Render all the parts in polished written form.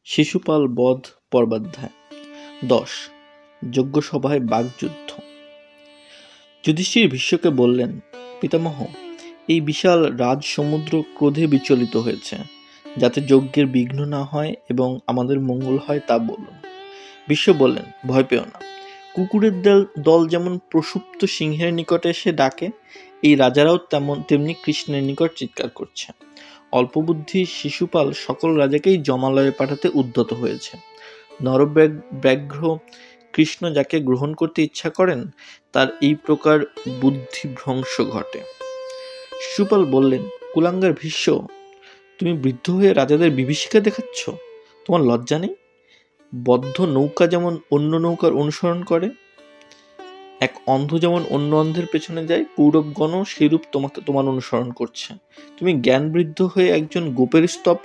শিশুপাল বধ পর্বাধ্যায় 10। যজ্ঞসভায় বাগযুদ্ধ। যুধিষ্ঠির ভীষ্মকে বললেন, পিতামহ, এই বিশাল রাজসমুদ্র ক্রোধে বিচলিত হয়েছে, যাতে যজ্ঞের বিঘ্ন না হয় এবং আমাদের মঙ্গল হয় তা বলুন। ভীষ্ম বললেন, ভয় পেও না। কুকুরের দল যেমন প্রসুপ্ত সিংহের নিকটে এসে ডাকে, এই রাজারাও তেমনি কৃষ্ণের নিকট চিৎকার করছে। অল্পবুদ্ধি শিশুপাল সকল রাজাকেই জমালয়ে পাঠাতে উদ্যত হয়েছে। নরব্যাঘ্র কৃষ্ণ যাকে গ্রহণ করতে ইচ্ছা করেন, তার এই প্রকার বুদ্ধিভ্রংশ ঘটে। শিশুপাল বললেন, কুলাঙ্গার ভীষ্ম, তুমি বৃদ্ধ হয়ে রাজাদের বিভীষিকা দেখাচ্ছ? তোমার লজ্জা নেই? বদ্ধ নৌকা যেমন অন্য নৌকার অনুসরণ করে, এক অন্ধ যেমন অন্য অন্ধের পেছনে যায়, কৌরবগণও সেইরূপ তোমার অনুসরণ করছে। তুমি জ্ঞান বৃদ্ধ হয়ে একজন গোপের স্তব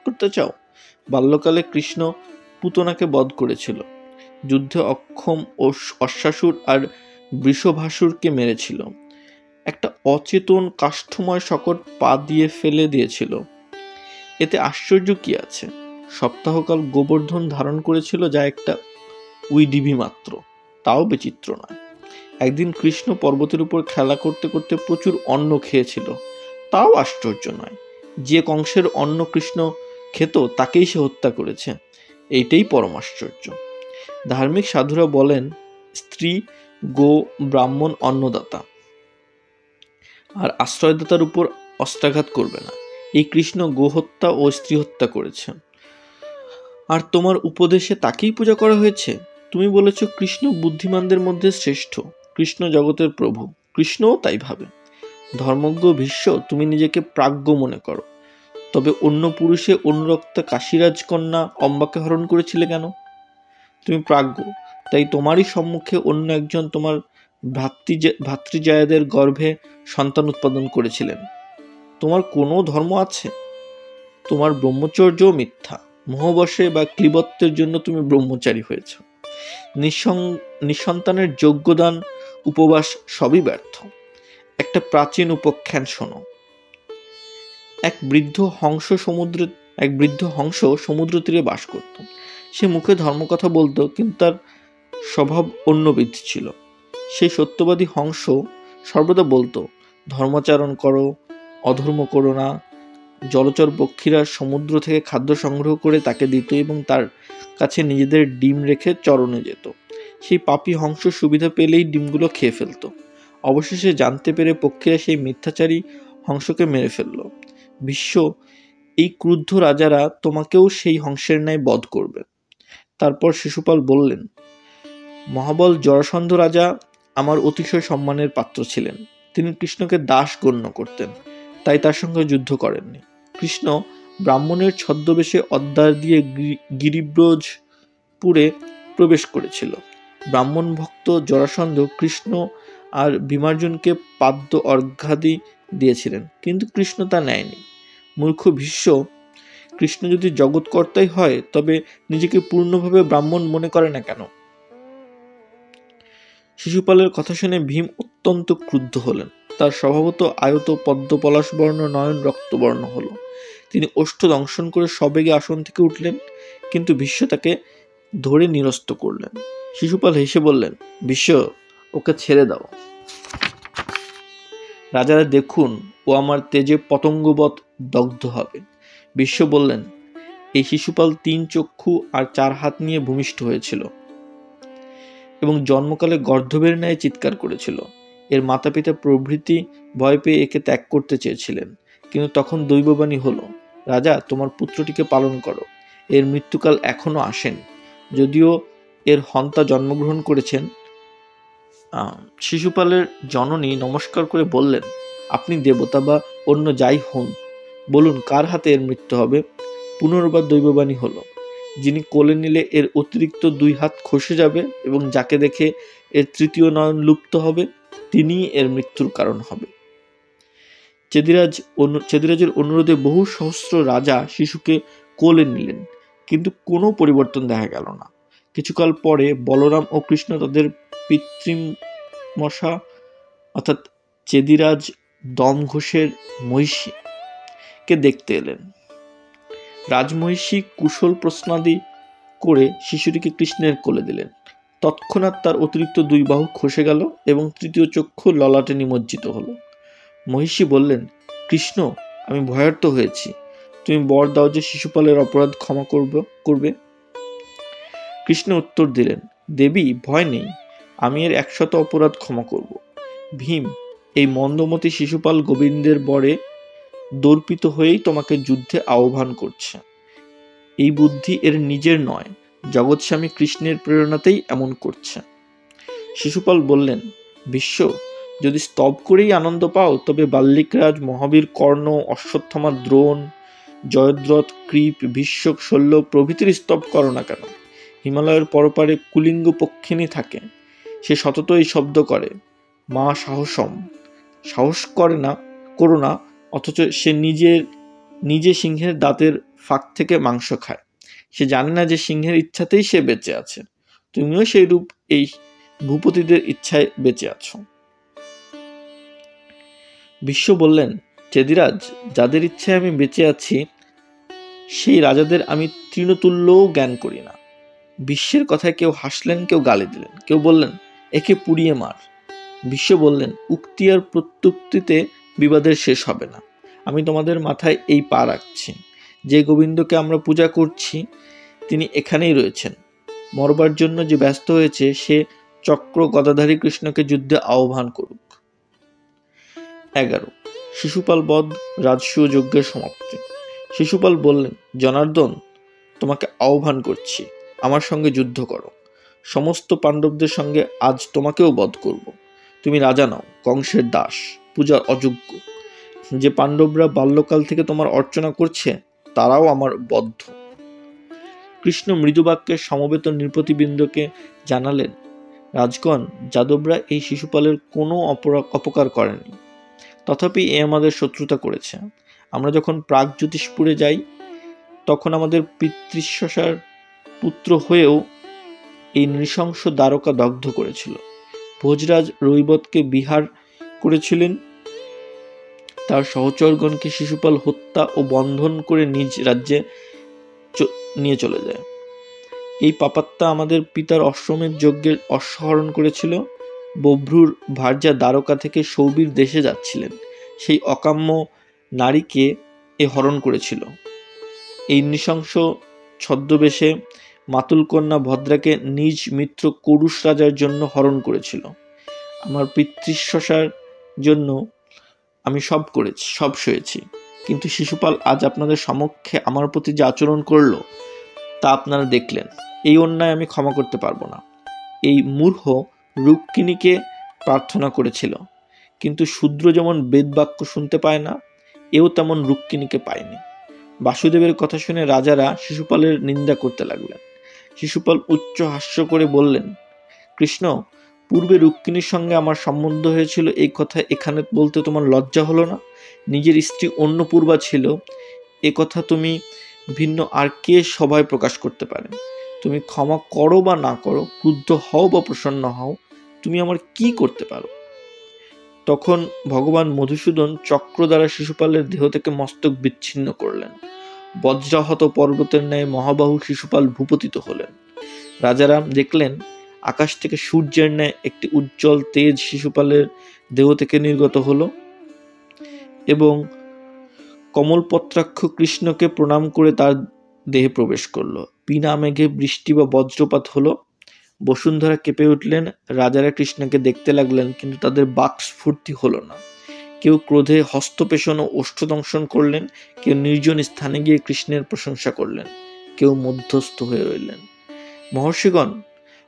করতে চাও? বাল্যকালে কৃষ্ণ পুতনাকে বধ করেছিল, যুদ্ধে অক্ষম ও অশ্বাসুর আর বৃষভাসুরকে মেরেছিল, একটা অচেতন কাষ্ঠময় শকট পা দিয়ে ফেলে দিয়েছিল। এতে আশ্চর্য কি আছে? সপ্তাহকাল গোবর্ধন ধারণ করেছিল, যা একটা উইডিভি মাত্র, তাও বিচিত্র নয়। একদিন কৃষ্ণ পর্বতের উপর খেলা করতে করতে প্রচুর অন্ন খেয়েছিল, তাও আশ্চর্য নয়। যে কংসের অন্ন কৃষ্ণ খেত তাকেই সে হত্যা করেছে, এইটাই পরম আশ্চর্য। ধার্মিক সাধুরা বলেন, স্ত্রী, গো, ব্রাহ্মণ অন্নদাতা, আর আশ্রয়দাতার উপর অস্ত্রাঘাত করবে না। এই কৃষ্ণ গো হত্যা ও স্ত্রী হত্যা করেছে, আর তোমার উপদেশে তাকেই পূজা করা হয়েছে। তুমি বলেছ কৃষ্ণ বুদ্ধিমানদের মধ্যে শ্রেষ্ঠ, কৃষ্ণ জগতের প্রভু। কৃষ্ণও তাই ভাবে। ধর্মজ্ঞ ভীষ্ম, তুমি নিজেকে প্রাজ্ঞ মনে করো, তবে অন্য পুরুষে অনুরক্তা কাশীরাজ কন্যা অম্বাকে হরণ করেছিলে কেন? তুমি প্রাজ্ঞ, তাই তোমারই সম্মুখে অন্য একজন তোমার ভাতৃজায়াদের গর্ভে সন্তান উৎপাদন করেছিলেন। তোমার কোনো ধর্ম আছে? তোমার ব্রহ্মচর্যও মিথ্যা। মোহবশে বা ক্লীবত্বের জন্য তুমি ব্রহ্মচারী হয়েছ। নিঃসন্তানের যজ্ঞদান, উপবাস সবই ব্যর্থ। একটা প্রাচীন উপখ্যান শোনো। এক বৃদ্ধ হংস সমুদ্র তীরে বাস করত। সে মুখে ধর্মকথা বলতো, কিন্তু তার স্বভাব অন্যবিধ ছিল। সেই সত্যবাদী হংস সর্বদা বলতো, ধর্মাচরণ করো, অধর্ম করো না। জলচর পক্ষীরা সমুদ্র থেকে খাদ্য সংগ্রহ করে তাকে দিত এবং তার কাছে নিজেদের ডিম রেখে চরণে যেত। সেই পাপী হংস সুবিধা পেলেই ডিমগুলো খেয়ে ফেলত। অবশেষে জানতে পেরে পক্ষীরা সেই মিথ্যাচারী হংসকে মেরে ফেলল। ভীষ্ম, এই ক্রুদ্ধ রাজারা তোমাকেও সেই হংসের ন্যায় বধ করবে। তারপর শিশুপাল বললেন, মহাবল জরাসন্ধ রাজা আমার অতিশয় সম্মানের পাত্র ছিলেন। তিনি কৃষ্ণকে দাস গণ্য করতেন, তাই তার সঙ্গে যুদ্ধ করেননি। কৃষ্ণ ব্রাহ্মণের ছদ্মবেশে অদ্বার দিয়ে গিরিব্রজপুরে প্রবেশ করেছিল। ব্রাহ্মণ ভক্ত জরাসন্ধ কৃষ্ণ আর ভীমার্জুনকে পাদ্য অর্ঘ্যাদি দিয়েছিলেন, কিন্তু কৃষ্ণ তা নেয়নি। মূর্খ ভীষ্ম, কৃষ্ণ যদি জগৎকর্তাই হয়, তবে নিজেকে পূর্ণভাবে ব্রাহ্মণ মনে করে না কেন? শিশুপালের কথা শুনে ভীম অত্যন্ত ক্রুদ্ধ হলেন। তার স্বভাবত আয়ত পদ্ম পলাশবর্ণ নয়ন রক্তবর্ণ হল। তিনি ওষ্ঠ দংশন করে সবেগে আসন থেকে উঠলেন, কিন্তু ভীষ্ম তাকে ধরে নিরস্ত করলেন। শিশুপাল হেসে বললেন, ভীষ্ম, ওকে ছেড়ে দাও। রাজারা দেখুন, ও আমার তেজে পতঙ্গবৎ দগ্ধ হবে। ভীষ্ম বললেন, এই শিশুপাল 3 চক্ষু আর 4 হাত নিয়ে ভূমিষ্ঠ হয়েছিল এবং জন্মকালে গর্ধবের ন্যায় চিৎকার করেছিল। এর মাতা পিতা প্রভৃতি ভয় পেয়ে একে ত্যাগ করতে চেয়েছিলেন, কিন্তু তখন দৈববাণী হলো, রাজা, তোমার পুত্রটিকে পালন করো। এর মৃত্যুকাল এখনো আসেনি, যদিও এর হন্তা জন্মগ্রহণ করেছেন। শিশুপালের জননী নমস্কার করে বললেন, আপনি দেবতা বা অন্য যাই হন, বলুন কার হাতে এর মৃত্যু হবে। পুনর্বার দৈববাণী হলো, যিনি কোলে নিলে এর অতিরিক্ত 2 হাত খসে যাবে এবং যাকে দেখে এর 3য় নয়ন লুপ্ত হবে, তিনিই এর মৃত্যুর কারণ হবে। চেদিরাজের অনুরোধে বহু সহস্র রাজা শিশুকে কোলে নিলেন, কিন্তু কোনো পরিবর্তন দেখা গেল না। কিছুকাল পরে বলরাম ও কৃষ্ণ তাদের পিতৃমশা অর্থাৎ চেদিরাজ দমঘোষের মহিষীকে দেখতে এলেন। রাজমহিষী কুশল প্রশ্নাদি করে শিশুটিকে কৃষ্ণের কোলে দিলেন। তৎক্ষণাৎ তার অতিরিক্ত 2 বাহু খসে গেল এবং তৃতীয় চক্ষু ললাটে নিমজ্জিত হলো। মহিষী বললেন, কৃষ্ণ, আমি ভয়ার্ত হয়েছি, তুমি বর দাও যে শিশুপালের অপরাধ ক্ষমা করবে। কৃষ্ণ উত্তর দিলেন, দেবী, ভয় নেই, আমি এর 100 অপরাধ ক্ষমা করব। ভীম, এই মন্দমতি শিশুপাল গোবিন্দের বরে দর্পিত হয়েই তোমাকে যুদ্ধে আহ্বান করছে। এই বুদ্ধি এর নিজের নয়, জগৎস্বামী কৃষ্ণের প্রেরণাতেই এমন করছে। শিশুপাল বললেন, বিশ্ব, যদি স্তব করেই আনন্দ পাও তবে বাল্লিকরাজ, মহাবীর কর্ণ, অশ্বত্থামা, দ্রোণ, জয়দ্রথ, কৃপ, ভীষ্মক, শল্য প্রভৃতির স্তব করো না কেন? হিমালয়ের পরপারে কুলিঙ্গ পক্ষিণী থাকে, সে সতত এই শব্দ করে, মা সাহসম। সাহস করো না, অথচ সে নিজে সিংহের দাঁতের ফাঁক থেকে মাংস খায়। সে জানে না যে সিংহের ইচ্ছাতেই সে বেঁচে আছে। তুমিও সেই রূপ এই ভূপতিদের ইচ্ছায় বেঁচে আছো। বিশ্ব বললেন, চেদিরাজ, যাদের ইচ্ছায় আমি বেঁচে আছি সেই রাজাদের আমি তৃণতুল্যও জ্ঞান করি না। বিশ্বের কথায় কেউ হাসলেন, কেউ গালি দিলেন, কেউ বললেন, একে পুড়িয়ে মার। বিশ্ব বললেন, উক্তি আর প্রত্যুক্তিতে বিবাদের শেষ হবে না। আমি তোমাদের মাথায় এই পা রাখছি, যে গোবিন্দকে আমরা পূজা করছি তিনি এখানেই রয়েছেন। মরবার জন্য যে ব্যস্ত হয়েছে সে চক্র গদাধারী কৃষ্ণকে যুদ্ধে আহ্বান করুক। 11. শিশুপাল বধ, রাজসূয় যজ্ঞের সমাপ্তি। শিশুপাল বললেন, জনার্দন, তোমাকে আহ্বান করছি, আমার সঙ্গে যুদ্ধ করো। সমস্ত পাণ্ডবদের সঙ্গে আজ তোমাকেও বধ করব। তুমি রাজা নও, কংসের দাস, পূজার অযোগ্য। যে পাণ্ডবরা বাল্যকাল থেকে তোমার অর্চনা করছে তারাও আমার বদ্ধ। কৃষ্ণ মৃদুবাক্যে সমবেত নৃপতিবৃন্দকে জানালেন, রাজগণ, যাদবরা এই শিশুপালের কোনো অপকার করেনি, তথাপি এ আমাদের শত্রুতা করেছে। আমরা যখন প্রাগ জ্যোতিষপুরে যাই তখন আমাদের পিতৃশ্বসার পুত্র হয়েও এই নৃশংস দ্বারকা দগ্ধ করেছিল। ভোজরাজ রৈবতকে বিহার করেছিলেন, তার সহচরগণকে শিশুপাল হত্যা ও বন্ধন করে নিজ রাজ্যে নিয়ে চলে যায়। এই পাপাত্মা আমাদের পিতার অশ্বমেধ যজ্ঞের অশ্বহরণ করেছিল। বভ্রুর ভার্যা দ্বারকা থেকে সৌবীর দেশে যাচ্ছিলেন, সেই অকাম্য নারীকে এ হরণ করেছিল। এই নৃশংস ছদ্মবেশে মাতুল কন্যা ভদ্রাকে নিজ মিত্র করুষ রাজার জন্য হরণ করেছিল। আমার পিতৃশ্বসার জন্য আমি সব সয়েছি, কিন্তু শিশুপাল আজ আপনাদের সমক্ষে আমার প্রতি যে আচরণ করল তা আপনারা দেখলেন। এই অন্যায় আমি ক্ষমা করতে পারবো না। এই মূর্খ রুক্মিণীকে প্রার্থনা করেছিল, কিন্তু শূদ্র যেমন বেদবাক্য শুনতে পায় না, এও তেমন রুক্মিণীকে পায়নি। বাসুদেবের কথা শুনে রাজারা শিশুপালের নিন্দা করতে লাগলেন। শিশুপাল উচ্চ হাস্য করে বললেন, কৃষ্ণ, পূর্বে রুক্মিণীর সঙ্গে আমার সম্বন্ধ হয়েছিল, এই কথা এখানে বলতে তোমার লজ্জা হলো না? নিজের স্ত্রী অন্নপূর্বা ছিল, এ কথা তুমি ভিন্ন আর কে সভায় প্রকাশ করতে পারে? তুমি ক্ষমা করো বা না করো, ক্রুদ্ধ হও বা প্রসন্ন হও, তুমি আমার কি করতে পারো? তখন ভগবান মধুসূদন চক্র দ্বারা শিশুপালের দেহ থেকে মস্তক বিচ্ছিন্ন করলেন। বজ্রাহত পর্বতের ন্যায় মহাবাহু শিশুপাল ভূপতিত হলেন। রাজারা দেখলেন আকাশ থেকে সূর্যের ন্যায় একটি উজ্জ্বল তেজ শিশুপালের দেহ থেকে নির্গত হলো এবং কমলপত্রাক্ষ কৃষ্ণকে প্রণাম করে তার দেহে প্রবেশ করলো। বিনা মেঘে বৃষ্টি বা বজ্রপাত হলো। বসুন্ধরা কেঁপে উঠলেন। রাজারা কৃষ্ণকে দেখতে লাগলেন, কিন্তু তাদের বাক স্ফূর্তি হলো না। কেউ ক্রোধে হস্তপেষণ ও ওষ্ঠদংশন করলেন, কেউ নির্জন স্থানে গিয়ে কৃষ্ণের প্রশংসা করলেন, কেউ মধ্যস্থ হয়ে রইলেন। মহর্ষিগণ,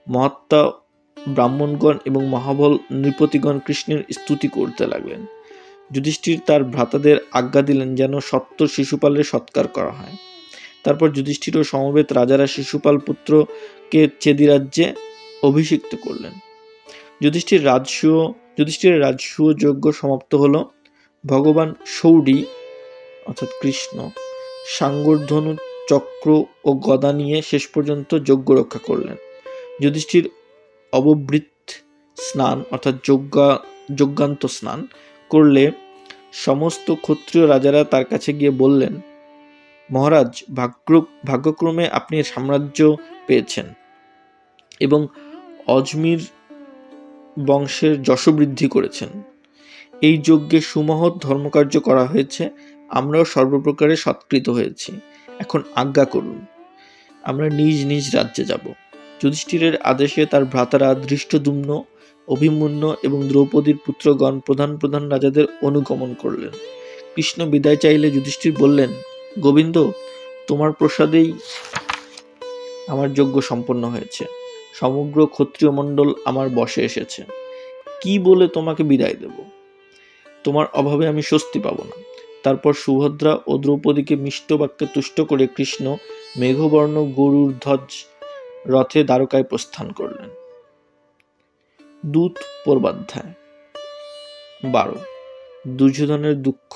মহাত্মা ব্রাহ্মণগণ এবং মহাবল নৃপতিগণ কৃষ্ণের স্তুতি করতে লাগলেন। যুধিষ্ঠির তার ভ্রাতাদের আজ্ঞা দিলেন যেন সত্তর শিশুপালের সৎকার করা হয়। তারপর যুধিষ্ঠির ও সমবেত রাজারা শিশুপাল পুত্রকে চেদিরাজ্যে অভিষিক্ত করলেন। যুধিষ্ঠিরের রাজসূয় যজ্ঞ সমাপ্ত হল। ভগবান শৌরি অর্থাৎ কৃষ্ণ সাঙ্গরধনু, চক্র ও গদা নিয়ে শেষ পর্যন্ত যজ্ঞ রক্ষা করলেন। যুধিষ্ঠির অববৃত স্নান অর্থাৎ যজ্ঞান্ত স্নান করলে সমস্ত ক্ষত্রিয় রাজারা তার কাছে গিয়ে বললেন, মহারাজ, ভাগ্যক্রমে আপনি সাম্রাজ্য পেয়েছেন এবং অজমির বংশের যশবৃদ্ধি করেছেন। এই যজ্ঞে সুমহৎ ধর্মকার্য করা হয়েছে, আমরাও সর্বপ্রকারে সৎকৃত হয়েছি। এখন আজ্ঞা করুন, আমরা নিজ নিজ রাজ্যে যাব। যুধিষ্ঠিরের আদেশে তার ভ্রাতারা ধৃষ্টদ্যুম্ন, অভিমন্যু এবং দ্রৌপদীর পুত্রগণ প্রধান প্রধান রাজাদের অনুগমন করলেন। কৃষ্ণ বিদায় চাইলে যুধিষ্ঠির বললেন, গোবিন্দ, তোমার প্রসাদেই আমার যজ্ঞ সম্পন্ন হয়েছে, সমগ্র ক্ষত্রিয় মণ্ডল আমার বশে এসেছে, কি বলে তোমাকে বিদায় দেব? তোমার অভাবে আমি স্বস্তি পাব না। তারপর সুভদ্রা ও দ্রৌপদীকে মিষ্ট বাক্যে তুষ্ট করে কৃষ্ণ মেঘবর্ণ গরুর ধ্বজ রথে দ্বারকায় প্রস্থান করলেন। দূত পর্বাধ্যায় 12। দুর্যোধনের দুঃখ,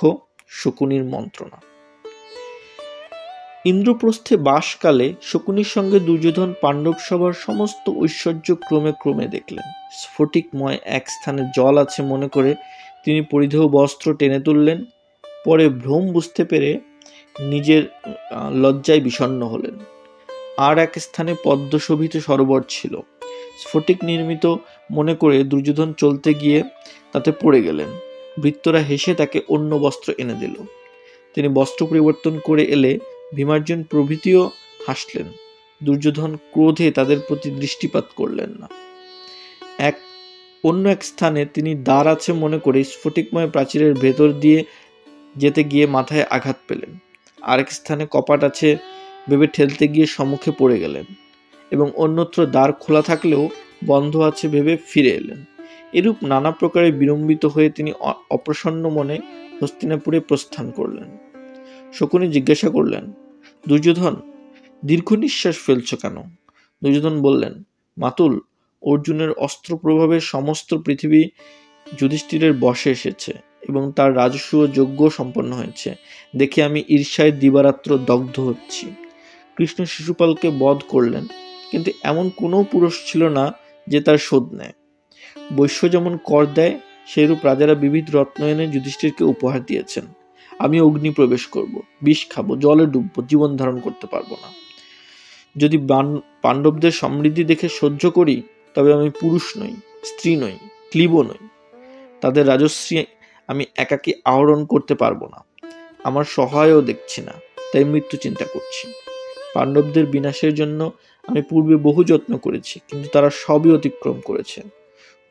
শকুনির মন্ত্রণা। ইন্দ্রপ্রস্থে বাসকালে শকুনির সঙ্গে দুর্যোধন পাণ্ডব সভার সমস্ত ঐশ্বর্য ক্রমে ক্রমে দেখলেন। স্ফটিকময় এক স্থানে জল আছে মনে করে তিনি পরিধেয় বস্ত্র টেনে তুললেন। পরে ভ্রম বুঝতে পেরে নিজের লজ্জায় বিষণ্ণ হলেন। আর এক স্থানে পদ্মশোভিত সরোবর ছিল, স্ফটিক নির্মিত মনে করে দুর্যোধন চলতে গিয়ে তাতে পড়ে গেলেন। ভৃত্যরা হেসে তাকে অন্য বস্ত্র এনে দিল। তিনি বস্ত্র পরিবর্তন করে এলে ভীমার্জুন প্রভৃতিও হাসলেন। দুর্যোধন ক্রোধে তাদের প্রতি দৃষ্টিপাত করলেন না। অন্য এক স্থানে তিনি দ্বার আছে মনে করে স্ফটিকময় প্রাচীরের ভেতর দিয়ে যেতে গিয়ে মাথায় আঘাত পেলেন। আরেক স্থানে কপাট আছে ভেবে ঠেলতে গিয়ে সম্মুখে পড়ে গেলেন এবং অন্যত্র দ্বার খোলা থাকলেও বন্ধ আছে ভেবে ফিরে এলেন। এরূপ নানা প্রকারে বিড়ম্বিত হয়ে তিনি অপ্রসন্ন মনে হস্তিনাপুরে প্রস্থান করলেন। শকুনি জিজ্ঞাসা করলেন, দুর্যোধন, দীর্ঘ নিঃশ্বাস ফেলছ কেন? দুর্যোধন বললেন, মাতুল, অর্জুনের অস্ত্র প্রভাবে সমস্ত পৃথিবী যুধিষ্ঠিরের বশে এসেছে এবং তার রাজস্ব যজ্ঞ সম্পন্ন হয়েছে দেখে আমি ঈর্ষায় দিবারাত্র দগ্ধ হচ্ছি। কৃষ্ণ শিশুপালকে বধ করলেন, কিন্তু এমন কোনো পুরুষ ছিল না যে তার শোধ নেয়। বৈশ্য যেমন কর দেয়, সেইরূপ রাজারা বিবিধ রত্ন এনে যুধিষ্ঠিরকে উপহার দিয়েছেন। আমি অগ্নি প্রবেশ করব, বিষ খাবো, জলে ডুববো, জীবন ধারণ করতে পারবো না। যদি পাণ্ডবদের সমৃদ্ধি দেখে সহ্য করি, তবে আমি পুরুষ নই, স্ত্রী নই, ক্লীব নই। তাদের রাজশ্রী আমি একাকী আহরণ করতে পারবো না। আমার সহায়ও দেখছি না, তাই মৃত্যু চিন্তা করছি। পাণ্ডবদের বিনাশের জন্য আমি পূর্বে বহু যত্ন করেছি, কিন্তু তারা সবই অতিক্রম করেছে।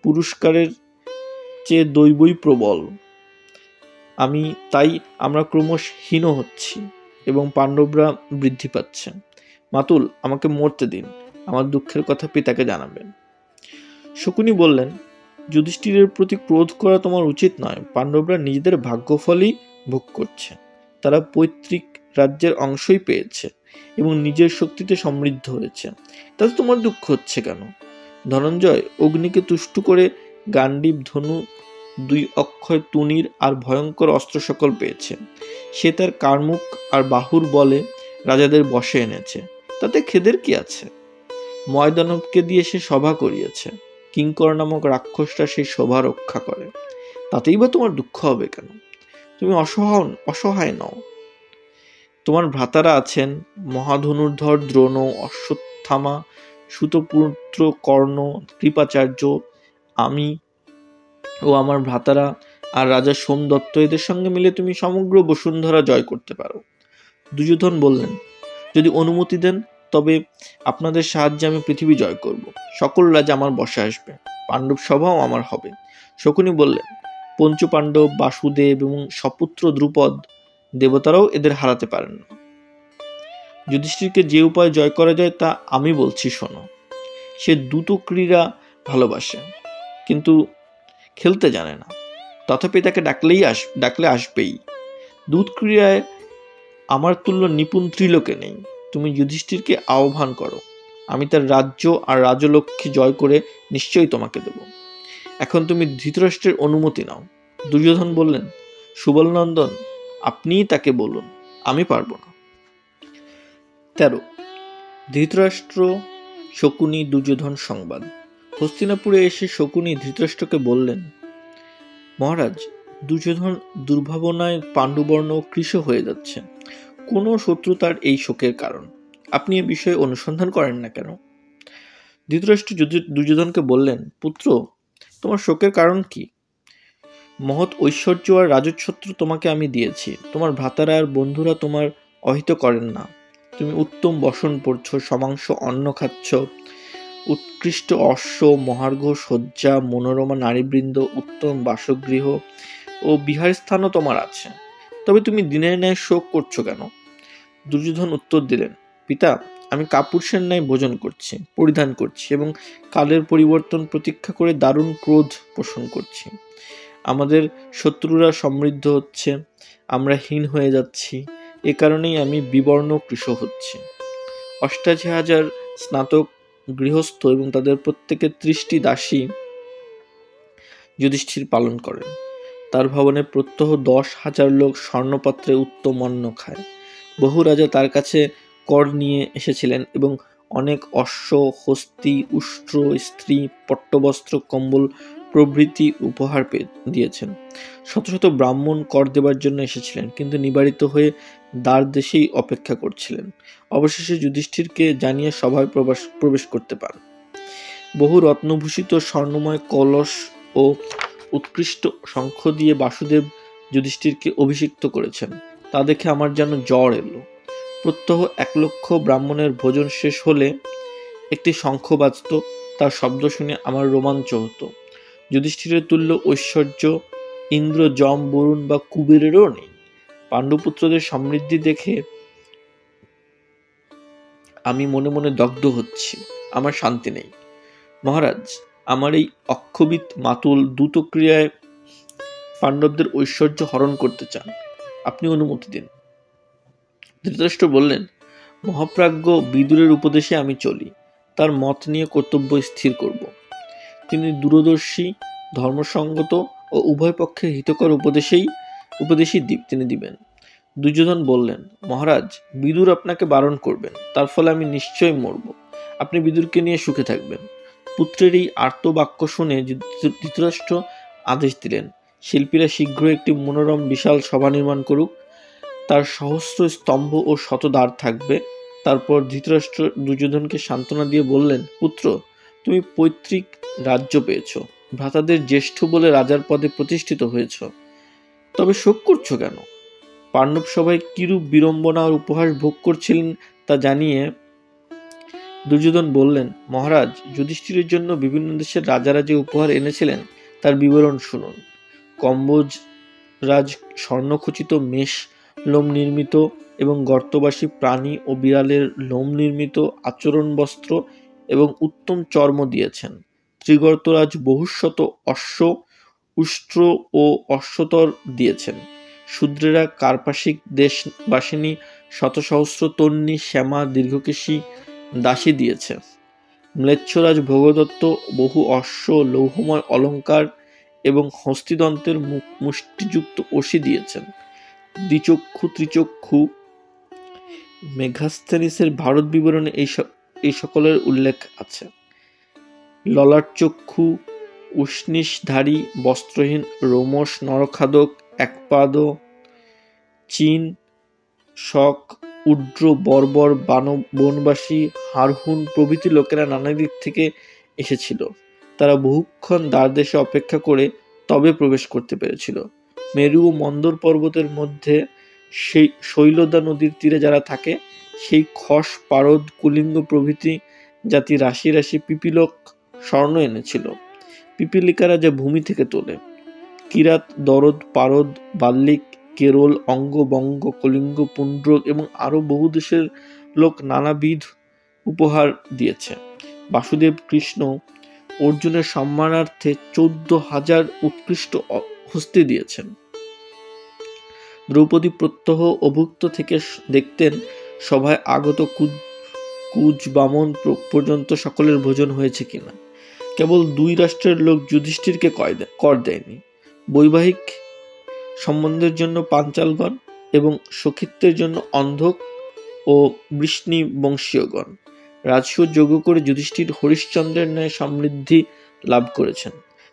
পুরস্কারের চেয়ে দৈবই প্রবল। তাই আমরা ক্রমশ হীন হচ্ছি এবং পাণ্ডবরা বৃদ্ধি পাচ্ছে। মাতুল, আমাকে মরতে দিন, আমার দুঃখের কথা পিতাকে জানাবেন। শকুনি বললেন, যুধিষ্ঠিরের প্রতি ক্রোধ করা তোমার উচিত নয়। পাণ্ডবরা নিজেদের ভাগ্যফলই ভোগ করছে। তারা পৈতৃক রাজ্যের অংশই পেয়েছে এবং নিজের শক্তিতে সমৃদ্ধ হয়েছে, তাতে তোমার দুঃখ হচ্ছে কেন? ধনঞ্জয় অগ্নিকে তুষ্ট করে গান্ডীব, ধনু, 2 অক্ষয় তুনীর আর ভয়ঙ্কর অস্ত্র সকল পেয়েছে। সে তার কার্মুক আর বাহুর বলে রাজাদের বশে এনেছে, তাতে খেদের কি আছে? ময়দানবকে দিয়ে সে সভা করিয়েছে, কিঙ্কর নামক রাক্ষসটা সেই শোভা রক্ষা করে, তাতেই বা তোমার দুঃখ হবে কেন? তুমি অসহায় নও। তোমার ভ্রাতারা আছেন মহাধনুর্ধর দ্রোণ, অশ্বত্থামা, সুতপুত্র কর্ণ, কৃপাচার্য, আমি ও আমার ভ্রাতারা আর রাজা সোমদত্ত। এদের সঙ্গে মিলে তুমি সমগ্র বসুন্ধরা জয় করতে পারো। দুর্যোধন বললেন, যদি অনুমতি দেন তবে আপনাদের সাহায্যে আমি পৃথিবী জয় করব। সকল রাজা আমার বশে আসবে, পাণ্ডব সভাও আমার হবে। শকুনি বললেন, পঞ্চু পাণ্ডব, বাসুদেব এবং সপুত্র দ্রুপদ, দেবতারাও এদের হারাতে পারেন না। যুধিষ্ঠিরকে যে উপায় জয় করা যায় তা আমি বলছি, শোনো। সে দ্রুত ক্রীড়া ভালোবাসে, কিন্তু খেলতে জানে না। তথাপি তাকে ডাকলে আসবেই। দূত ক্রীড়ায় আমার তুল্য নিপুণ ত্রিলোকে নেই। তুমি যুধিষ্ঠিরকে আহ্বান করো, আমি তার রাজ্য আর রাজলক্ষ্মী জয় করে নিশ্চয়ই তোমাকে দেব। এখন তুমি ধৃতরাষ্ট্রের অনুমতি নাও। দুর্যোধন বললেন, সুবলনন্দন, আপনিই তাকে বলুন, আমি পারবো না। 13। ধৃতরাষ্ট্র, শকুনি, দুর্যোধন সংবাদ। হস্তিনাপুরে এসে শকুনি ধৃতরাষ্ট্রকে বললেন, মহারাজ, দুর্যোধন দুর্ভাবনায় পাণ্ডুবর্ণ কৃশ হয়ে যাচ্ছে। কোনো শত্রুতার এই শোকের কারণ? আপনি এ বিষয়ে অনুসন্ধান করেন না কেন? ধৃতরাষ্ট্র দুর্যোধনকে বললেন, পুত্র, তোমার শোকের কারণ কি? মহৎ ঐশ্বর্য আর রাজচ্ছত্র তোমাকে আমি দিয়েছি। তোমার ভ্রাতারা আর বন্ধুরা তোমার অহিত করেন না। তুমি উত্তম বসন পড়ছ, সমাংস অন্ন খাচ্ছ, উৎকৃষ্ট অশ্ব, মহার্ঘ শয্যা, মনোরমা নারীবৃন্দ, উত্তম বাসগৃহ ও বিহারস্থানও তোমার আছে। তবে তুমি দিনের ন্যায় শোক করছো কেন? দুর্যোধন উত্তর দিলেন, পিতা, আমি কাপুরুষের ন্যায় ভোজন করছি, পরিধান করছি এবং কালের পরিবর্তন প্রতীক্ষা করে দারুণ ক্রোধ পোষণ করছি। আমাদের শত্রুরা সমৃদ্ধ হচ্ছে, আমরা হীন হয়ে যাচ্ছি। এ কারণেই আমি বিবর্ণ কৃশ হচ্ছি। ৮৮,০০০ স্নাতক গৃহস্থ এবং তাদের প্রত্যেকে ৩০টি দাসী যুধিষ্ঠির পালন করেন। তার ভবনে প্রত্যহ ১০,০০০ লোক স্বর্ণপাত্রে উত্তম অন্ন খায়। বহু রাজা তার কাছে কর নিয়ে এসেছিলেন এবং অনেক অশ্ব, হস্তি, উষ্ট্র, স্ত্রী, পট্টবস্ত্র, কম্বল প্রভৃতি উপহার দিয়েছেন। শত শত ব্রাহ্মণ কর দেবার জন্য এসেছিলেন, কিন্তু নিবারিত হয়ে দ্বার দেশেই অপেক্ষা করছিলেন। অবশেষে যুধিষ্ঠিরকে জানিয়ে সভায় প্রবেশ করতে পান। বহু রত্নভূষিত স্বর্ণময় কলস ও উৎকৃষ্ট শঙ্খ দিয়ে বাসুদেব যুধিষ্ঠিরকে অভিষিক্ত করেছেন। তা দেখে আমার যেন জ্বর এলো। প্রত্যহ ১,০০,০০০ ব্রাহ্মণের ভোজন শেষ হলে একটি শঙ্খ বাজত। তার শব্দ শুনে আমার রোমাঞ্চ হতো। যুধিষ্ঠিরের তুল্য ঐশ্বর্য ইন্দ্র, যম, বরুণ বা কুবেরেরও নেই। পাণ্ডুপুত্রদের সমৃদ্ধি দেখে আমি মনে মনে দগ্ধ হচ্ছি, আমার শান্তি নেই। মহারাজ, আমার এই অক্ষবিত মাতুল দ্রুত ক্রিয়ায় পাণ্ডবদের ঐশ্বর্য হরণ করতে চান, আপনি অনুমতি দিন। ধৃতরাষ্ট্র বললেন, মহাপ্রাজ্ঞ বিদুরের উপদেশে আমি চলি, তার মত নিয়ে কর্তব্য স্থির করব। তিনি দূরদর্শী, ধর্মসঙ্গত ও উভয় পক্ষের হিতকর উপদেশই তিনি দিবেন। দুর্যোধন বললেন, মহারাজ, বিদুর আপনাকে বারণ করবেন, তার ফলে আমি নিশ্চয়ই মরব। আপনি বিদুরকে নিয়ে সুখে থাকবেন। পুত্রের এই আর্তবাক্য শুনে ধৃতরাষ্ট্র আদেশ দিলেন, শিল্পীরা শীঘ্র একটি মনোরম বিশাল সভা নির্মাণ করুক। তার সহস্র স্তম্ভ ও শত দ্বার থাকবে। তারপর ধৃতরাষ্ট্র দুর্যোধনকে সান্ত্বনা দিয়ে বললেন, পুত্র, তুমি পৈতৃক রাজ্য পেয়েছ, ভ্রাতাদের জ্যেষ্ঠ বলে রাজার পদে প্রতিষ্ঠিত হয়েছ, তবে শোক করছো কেন? পাণ্ডব সভায় কিরূপ বিড়ম্বনা আর উপহাস ভোগ করছিলেন তা জানিয়ে দুর্যোধন বললেন, মহারাজ, যুধিষ্ঠিরের জন্য বিভিন্ন দেশের রাজারা যে উপহার এনেছিলেন তার বিবরণ শুনুন। কম্বোজ রাজ স্বর্ণখচিত মেষ লোম নির্মিত এবং গর্তবাসী প্রাণী ও বিড়ালের লোম নির্মিত আচরণ বস্ত্র এবং উত্তম চর্ম দিয়েছেন। ত্রিগর্তরাজ বহুশত অশ্ব, উষ্ট্র ও অশ্বতর দিয়েছেন। শূদ্রেরা কার্পাসিক দেশবাসিনী শত সহস্র তন্নী, শ্যামা, দীর্ঘকেশী দাসী দিয়েছে। ম্লেচ্ছরাজ ভোগদত্ত বহু অশ্ব, লৌহময় অলঙ্কার এবং হস্তিদন্তের মুষ্টিযুক্ত অসি দিয়েছেন। দ্বিচক্ষু, ত্রিচক্ষু মেঘাস্থেনিসের ভারত বিবরণে এই সকলের উল্লেখ আছে। ললাটচক্ষু, উষ্ণিশধারী, বস্ত্রহীন, রোমশ, নরখাদক, একপাদ, চীন, শক, উড্র, বর্বর, বনবাসী, হারহুন প্রভৃতি লোকেরা নানা দিক থেকে এসেছিল। তারা বহুক্ষণ দ্বারদেশে অপেক্ষা করে তবে প্রবেশ করতে পেরেছিল। মেরু ও মন্দর পর্বতের মধ্যে সেই শৈলদা নদীর তীরে যারা থাকে, সেই খস, পারদ, কুলিঙ্গ প্রভৃতি জাতি রাশি রাশি পিপিলক স্বর্ণ এনেছিল। পিপিলিকারা যা ভূমি থেকে তোলে। কিরাত, দরদ, পারদ, বাল্লিক, কেরল, অঙ্গ, বঙ্গ, কলিঙ্গ, পুণ্ড্র এবং আরো বহু দেশের লোক নানাবিধ উপহার দিয়েছে। বাসুদেব কৃষ্ণ অর্জুনের সম্মানার্থে ১৪,০০০ উৎকৃষ্ট হস্তি দিয়েছেন। দ্রৌপদী প্রত্যহ অভুক্ত থেকে দেখতেন সভায় আগত কুজ বামন পর্যন্ত সকলের ভোজন হয়েছে কিনা। কেবল ২ রাষ্ট্রের লোক যুধিষ্ঠিরকে কর দেয়নি। বৈবাহিক সম্বন্ধের জন্য পাঞ্চালগণ এবং সখিত্বের জন্য অন্ধক ও বৃষ্ণি বংশীয়গণ রাজস্ব যোগ্য করে যুধিষ্ঠির হরিশ্চন্দ্রের ন্যায় সমৃদ্ধি লাভ করেছেন।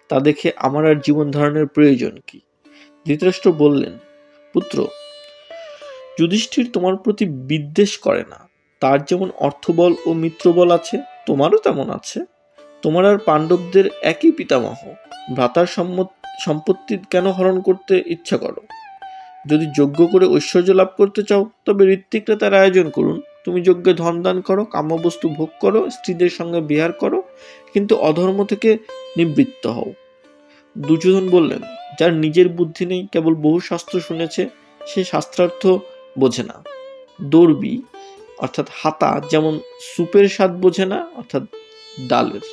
তা দেখে আমার আর জীবন ধারণের প্রয়োজন কি? ধৃতরাষ্ট্র বললেন, পুত্র, যুধিষ্ঠির তোমার প্রতি বিদ্বেষ করে না। তার যেমন অর্থবল ও মিত্রবল আছে, তোমারও তেমন আছে। তোমার আর পাণ্ডবদের একই পিতামহ, ভ্রাতার সম্পত্তি কেন হরণ করতে ইচ্ছা করো? যদি যজ্ঞ করে ঐশ্বর্য লাভ করতে চাও, তবে ঋত্বিকরা তার আয়োজন করুন। তুমি যজ্ঞে ধন দান করো, কাম্যবস্তু ভোগ করো, স্ত্রীদের সঙ্গে বিহার করো, কিন্তু অধর্ম থেকে নিবৃত্ত হও। দুর্যোধন বললেন, যার নিজের বুদ্ধি নেই, কেবল বহু শাস্ত্র শুনেছে, সে শাস্ত্রার্থ বোঝে না। দর্বি অর্থাৎ হাতা যেমন সুপের স্বাদ বোঝে না, অর্থাৎ ডালের।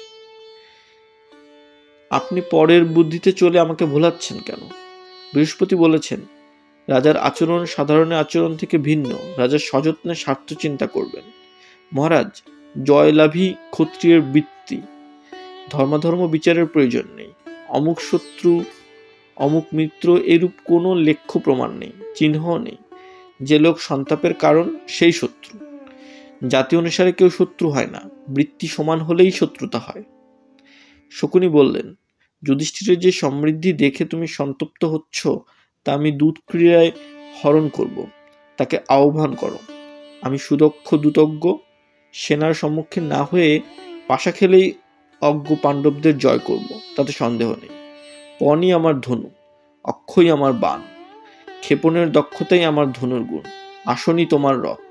আপনি পরের বুদ্ধিতে চলে আমাকে ভোলাচ্ছেন কেন? বৃহস্পতি বলেছেন, রাজার আচরণ সাধারণের আচরণ থেকে ভিন্ন। রাজা সযত্নে স্বার্থ চিন্তা করবেন। মহারাজ, জয়লাভী ক্ষত্রিয়ের বৃত্তি। ধর্মাধর্ম বিচারের প্রয়োজন নেই। অমুক শত্রু অমুক মিত্র এরূপ কোনো লেখ্য প্রমাণ নেই, চিহ্ন নেই। যে লোক সন্তাপের কারণ সেই শত্রু। জাতি অনুসারে কেউ শত্রু হয় না, বৃত্তি সমান হলেই শত্রুতা হয়। শকুনি বললেন, যুধিষ্ঠিরের যে সমৃদ্ধি দেখে তুমি সন্তপ্ত হচ্ছ, তা আমি দূত ক্রিয়ায় হরণ করব। তাকে আহ্বান করো। আমি সুদক্ষ দূতজ্ঞ, সেনার সম্মুখীন না হয়ে পাশা খেলেই অজ্ঞ পাণ্ডবদের জয় করব, তাতে সন্দেহ নেই। পণই আমার ধনু, অক্ষয় আমার বাণ, ক্ষেপণের দক্ষতাই আমার ধনুর গুণ, আসনই তোমার রথ।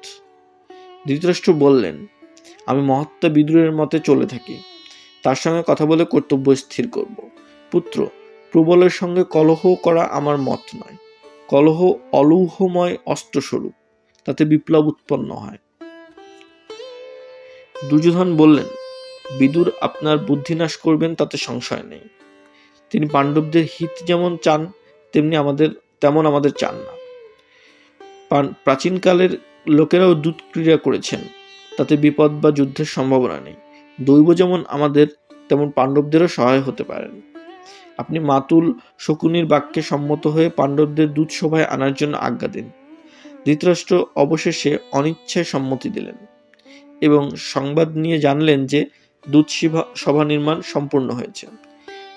ধৃতরাষ্ট্র বললেন, আমি মহাত্মা বিদুরের মতে চলে থাকি, তার সঙ্গে কথা বলে কর্তব্য স্থির করব। পুত্র, প্রবলের সঙ্গে কলহ করা আমার মত নয়। কলহ অলৌহময় অস্ত্রস্বরূপ, তাতে বিপ্লব উৎপন্ন হয়। দুর্যোধন বললেন, বিদুর আপনার বুদ্ধিনাশ করবেন, তাতে সংশয় নেই। তিনি পাণ্ডবদের হিত যেমন চান, তেমন আমাদের চান না। প্রাচীনকালের লোকেরাও দূত ক্রিয়া করেছেন, তাতে বিপদ বা যুদ্ধের সম্ভাবনা নেই। দৈব যেমন আমাদের, তেমন পাণ্ডবদেরও সহায় হতে পারেন। আপনি মাতুল শকুনির বাক্যে সম্মত হয়ে পাণ্ডবদের দূত সভায় আনার জন্য আজ্ঞা দিন। ধৃতরাষ্ট্র অবশেষে অনিচ্ছায় সম্মতি দিলেন এবং সংবাদ নিয়ে জানলেন যে দূত সভা নির্মাণ সম্পূর্ণ হয়েছে।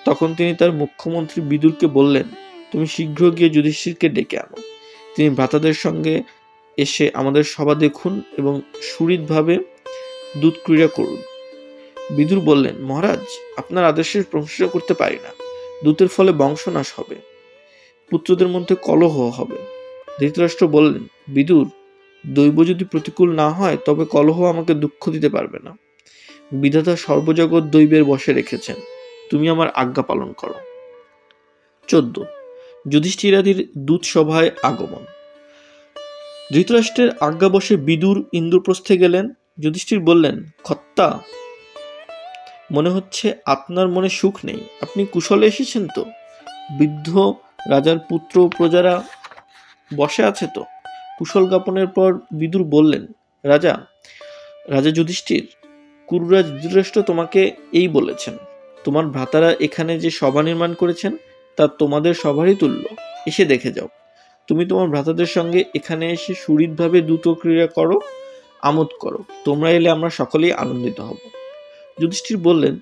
তখন তিনি তার মুখ্যমন্ত্রী বিদুরকে বললেন, তুমি শীঘ্র গিয়ে যুধিষ্ঠিরকে ডেকে আনো। তিনি ভ্রাতাদের সঙ্গে এসে আমাদের সভা দেখুন এবং সুহৃদভাবে দূত ক্রিয়া করুন। বিদুর বললেন, মহারাজ, আপনার আদেশের প্রশংসা করতে পারি না। দূতের ফলে বংশনাশ হবে, পুত্রদের মধ্যে কলহ হবে। ধৃতরাষ্ট্র বললেন, বিদুর, দৈব যদি প্রতিকূল না হয়, তবে কলহ আমাকে দুঃখ দিতে পারবে না। বিধাতা সর্বজগৎ দৈবের বশে রেখেছেন, তুমি আমার আজ্ঞা পালন করো। 14. যুধিষ্ঠিরাদির দূত সভায় আগমন। ধৃতরাষ্ট্রের আজ্ঞা বশে বিদুর ইন্দ্রপ্রস্থে গেলেন। যুধিষ্ঠির বললেন, খত্তা, মনে হচ্ছে আপনার মনে সুখ নেই। আপনি কুশলে এসেছেন তো? বৃদ্ধ রাজার পুত্র প্রজারা বসে আছে তো? কুশল জ্ঞাপনের পর বিদুর বললেন, রাজা যুধিষ্ঠির, কুরুরাজ ধৃতরাষ্ট্র তোমাকে এই বলেছেন, তোমার ভ্রাতারা এখানে যে সভা নির্মাণ করেছেন তা তোমাদের সভারই তুল্য। এসে দেখে যাও। তুমি তোমার ভ্রাতাদের সঙ্গে এখানে এসে সুহৃদভাবে দ্রুত ক্রিয়া করো, আমোদ করো। তোমরা এলে আমরা সকলেই আনন্দিত হব। যুধিষ্ঠির বললেন,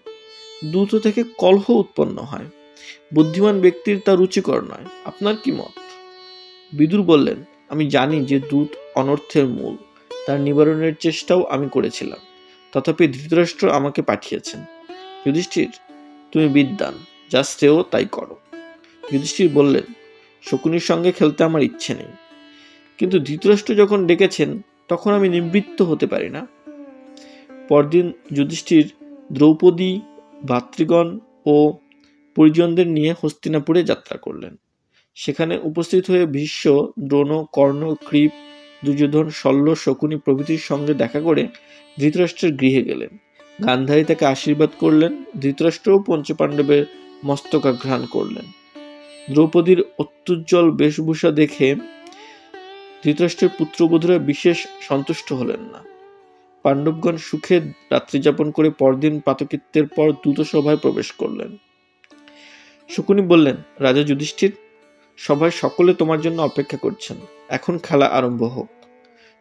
দ্রুত থেকে কলহ উৎপন্ন হয়, বুদ্ধিমান ব্যক্তির তা রুচিকর নয়। আপনার কি মত? বিদুর বললেন, আমি জানি যে দূত অনর্থের মূল, তার নিবারণের চেষ্টাও আমি করেছিলাম, তথাপি ধৃতরাষ্ট্র আমাকে পাঠিয়েছেন। যুধিষ্ঠির, তুমি বিদ্বান, যা শ্রেয় তাই করো। যুধিষ্ঠির বললেন, শকুনির সঙ্গে খেলতে আমার ইচ্ছে নেই, কিন্তু ধৃতরাষ্ট্র যখন ডেকেছেন তখন আমি নিবৃত্ত হতে পারি না। পরদিন যুধিষ্ঠির দ্রৌপদী, ভাতৃগণ ও পরিজনদের নিয়ে হস্তিনাপুরে যাত্রা করলেন। সেখানে উপস্থিত হয়ে ভীষ্ম, দ্রোণ, কর্ণ, কৃপ, দুর্যোধন, শল্য, শকুনি প্রভৃতির সঙ্গে দেখা করে ধৃতরাষ্ট্রের গৃহে গেলেন। গান্ধারী তাকে আশীর্বাদ করলেন। ধৃতরাষ্ট্রও পঞ্চপাণ্ডবের মস্তকাঘ্রাণ করলেন। দ্রৌপদীর অত্যুজ্জ্বল বেশভূষা দেখে ধৃতরাষ্ট্রের পুত্রবধূরা বিশেষ সন্তুষ্ট হলেন না। পাণ্ডবগণ সুখে রাত্রিযাপন করে পরদিন প্রাতকৃত্যের পর দ্রুত সভায় প্রবেশ করলেন। শকুনি বললেন, রাজা যুধিষ্ঠির, সভায় সকলে তোমার জন্য অপেক্ষা করছেন, এখন খেলা আরম্ভ হোক।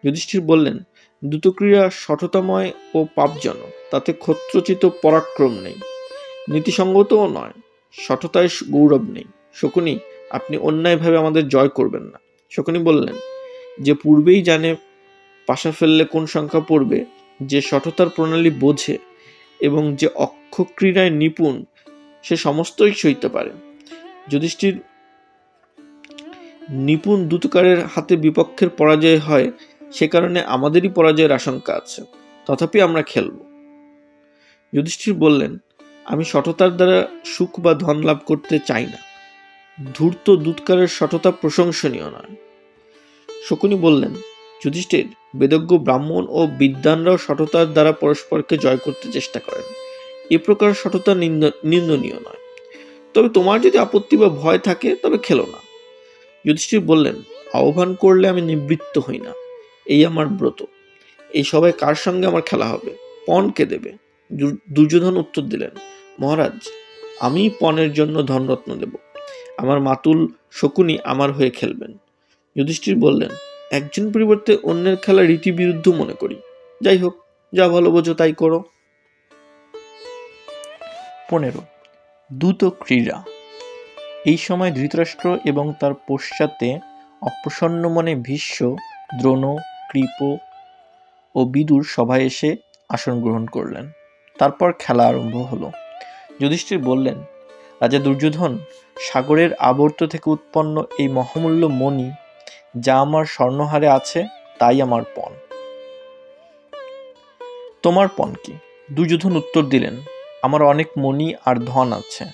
যুধিষ্ঠির বললেন, দ্রুতক্রিয়া শঠতাময় ও পাপজনক, তাতে ক্ষত্রোচিত পরাক্রম নেই, নীতিসঙ্গতও নয়, শঠতায় গৌরব নেই। শকুনি, আপনি অন্যায়ভাবে আমাদের জয় করবেন না। শকুনি বললেন, যে পূর্বেই জানে পাশা ফেললে কোন সংখ্যা পড়বে, যে সঠতার প্রণালী বোঝে এবং যে অক্ষক্রীড়ায় নিপুণ, সে সমস্তই সইতে পারে। যুধিষ্ঠির নিপুণ দূতকারের হাতে বিপক্ষের পরাজয় হয়, সে কারণে আমাদেরই পরাজয়ের আশঙ্কা আছে, তথাপি আমরা খেলব। যুধিষ্ঠির বললেন, আমি সঠতার দ্বারা সুখ বা ধন লাভ করতে চাই না। ধূর্ত দূতকারের সঠতা প্রশংসনীয় নয়। শকুনি বললেন, যুধিষ্ঠির, বেদজ্ঞ ব্রাহ্মণ ও বিদ্বানরাও সঠতার দ্বারা পরস্পরকে জয় করতে চেষ্টা করেন। এ প্রকার সঠতা নিন্দনীয় নয়। তবে তোমার যদি আপত্তি বা ভয় থাকে তবে খেলো না। যুধিষ্ঠির বললেন, আহ্বান করলে আমি নিবৃত্ত হই না, এই আমার ব্রত। এই সবাই কার সঙ্গে আমার খেলা হবে? পণ কে দেবে? দুর্যোধন উত্তর দিলেন, মহারাজ, আমি পণের জন্য ধনরত্ন দেব। আমার মাতুল শকুনি আমার হয়ে খেলবেন। যুধিষ্ঠির বললেন, একজন পরিবর্তে অন্যের খেলা রীতি বিরুদ্ধ মনে করি। যাই হোক, যা ভালো বোঝো তাই করো। 15. দ্রুত ক্রীড়া। এই সময় ধৃতরাষ্ট্র এবং তার পশ্চাতে অপ্রসন্ন মনে ভীষ্ম, দ্রোণ, কৃপ ও বিদুর সভায় এসে আসন গ্রহণ করলেন। তারপর খেলা আরম্ভ হলো। যুধিষ্ঠির বললেন, রাজা দুর্যোধন, সাগরের আবর্ত থেকে উৎপন্ন এই মহামূল্য মণি যা আমার স্বর্ণহারে আছে, তাই আমার পণ। তোমার পণ কি? দুর্যোধন উত্তর দিলেন, আমার অনেক মণি আর ধন আছে,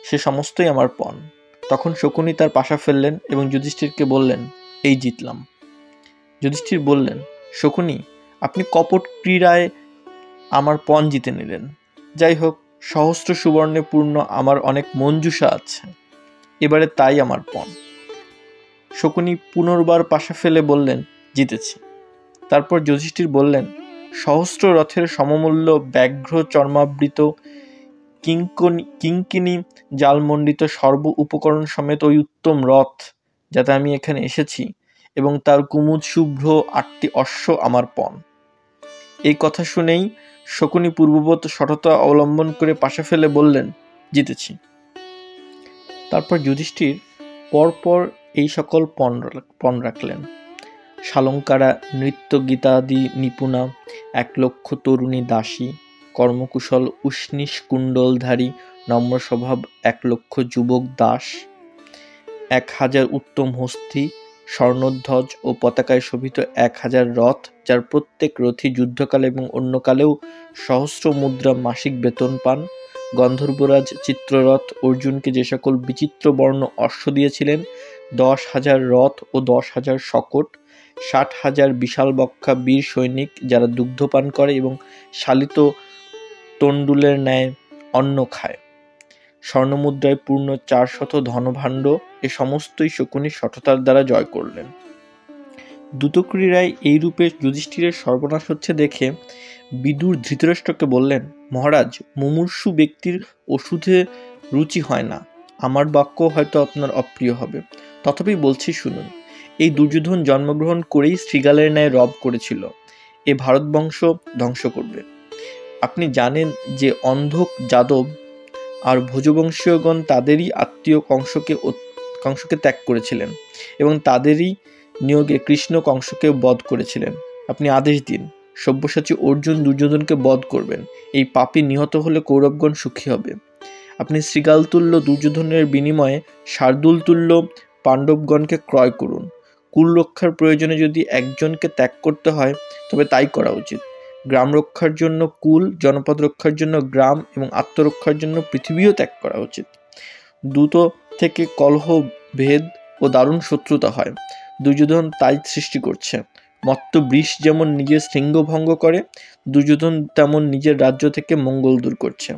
সে সমস্তই আমার পণ। তখন শকুনি তার পাশা ফেললেন এবং যুধিষ্ঠিরকে বললেন, এই জিতলাম। যুধিষ্ঠির বললেন, শকুনি, আপনি কপট ক্রীড়ায় আমার পণ জিতে নিলেন। যাই হোক, সহস্র সুবর্ণে পূর্ণ আমার অনেক মঞ্জুষা আছে, এবারে তাই আমার পণ। শকুনি পুনর্বার পাশা ফেলে বললেন, জিতেছি। তারপর যুধিষ্ঠির বললেন, সহস্র রথের সমমূল্য ব্যাঘ্র চর্মাবৃত কিঙ্কিনী জালমণ্ডিত সর্ব উপকরণ সমেত ওই উত্তম রথ যাতে আমি এখানে এসেছি এবং তার কুমুদ শুভ্র 8টি অশ্ব আমার পণ। এই কথা শুনেই শকুনি পূর্ববৎ সঠতা অবলম্বন করে পাশা ফেলে বললেন, জিতেছি। তারপর যুধিষ্ঠির পরপর এই সকল পণ রাখলেন। শালঙ্কারা নৃত্য গীতাদি নিপুণা 1,00,000 তরুণী দাসী, কর্মকুশল উষ্ণীষ কুণ্ডলধারী নম্র স্বভাব 1,00,000 যুবক দাস, 1,000 উত্তম হস্তি, স্বর্ণধ্বজ ও পতাকায় শোভিত 1,000 রথ, যার প্রত্যেক রথী যুদ্ধকালে এবং অন্যকালেও সহস্র মুদ্রা মাসিক বেতন পান। গন্ধর্বরাজ চিত্ররথ অর্জুনকে যে সকল বিচিত্র বর্ণ অশ্ব দিয়েছিলেন, 10,000 রথ ও 10,000 শকট, 60,000 বিশাল বক্ষা বীর সৈনিক যারা দুগ্ধপান করে এবং শালিত তণ্ডুলের ন্যায় অন্ন খায়, স্বর্ণমুদ্রায় পূর্ণ 400 ধনভাণ্ড, এ সমস্তই শকুনি সঠতার দ্বারা জয় করলেন। দ্রুতক্রীড়ায় এই রূপে যুধিষ্ঠিরের সর্বনাশ হচ্ছে দেখে বিদুর ধৃতরাষ্ট্রকে বললেন, মহারাজ, মুমূর্ষু ব্যক্তির ওষুধে রুচি হয় না। আমার বাক্য হয়তো আপনার অপ্রিয় হবে, তথাপি বলছি শুনুন। এই দুর্যোধন জন্মগ্রহণ করেই শৃগালের ন্যায় রব করেছিল, এ ভারতবংশ ধ্বংস করবে। আপনি জানেন যে অন্ধক যাদব আর ভোজবংশীয়গণ তাদেরই আত্মীয় কংসকে ত্যাগ করেছিলেন এবং তাদেরই নিয়োগে কৃষ্ণ কংসকে বধ করেছিলেন। আপনি আদেশ দিন, সব্যসাচী অর্জুন দুর্যোধনকে বধ করবেন। এই পাপী নিহত হলে কৌরবগণ সুখী হবে। আপনি শৃগালতুল্য দুর্যোধনের বিনিময়ে শার্দুলতুল্য পাণ্ডবগণকে ক্রয় করুন। কুল রক্ষার প্রয়োজনে যদি একজনকে ত্যাগ করতে হয় তবে তাই করা উচিত। গ্রাম রক্ষার জন্য কুল, জনপদ রক্ষার জন্য গ্রাম এবং আত্মরক্ষার জন্য পৃথিবীও ত্যাগ করা উচিত। দ্রুত থেকে কলহ, ভেদ ও দারুণ শত্রুতা হয়। দুর্যোধন তাই সৃষ্টি করছে। মত্ত বৃষ যেমন নিজের শৃঙ্গ ভঙ্গ করে, দুর্যোধন তেমন নিজের রাজ্য থেকে মঙ্গল দূর করছে।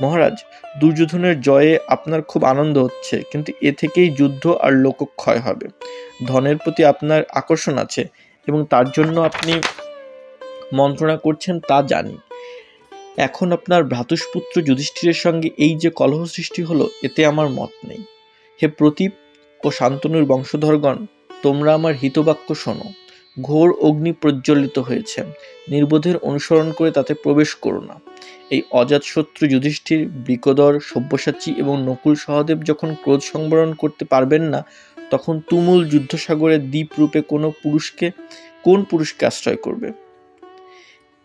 মহারাজ, দুর্যোধনের জয়ে আপনার খুব আনন্দ হচ্ছে, কিন্তু এ থেকেই যুদ্ধ আর লোকক্ষয় হবে। ধনের প্রতি আপনার আকর্ষণ আছে এবং তার জন্য আপনি মন্ত্রণা করছেন, তা জানি। এখন আপনার ভ্রাতুষ্পুত্র যুধিষ্ঠিরের সঙ্গে এই যে কলহ সৃষ্টি হলো, এতে আমার মত নেই। হে প্রতীপ ও শান্তনুর বংশধরগণ, তোমরা আমার হিতবাক্য শোনো। ঘোর অগ্নি প্রজ্বলিত হয়েছে, নির্বোধের অনুসরণ করে তাতে প্রবেশ করো না। এই অজাতশত্রু যুধিষ্ঠির, বৃকোদর, সব্যসাচী এবং নকুল সহদেব যখন ক্রোধ সংবরণ করতে পারবেন না, তখন তুমুল যুদ্ধসাগরের দ্বীপ রূপে কোন পুরুষকে আশ্রয় করবে?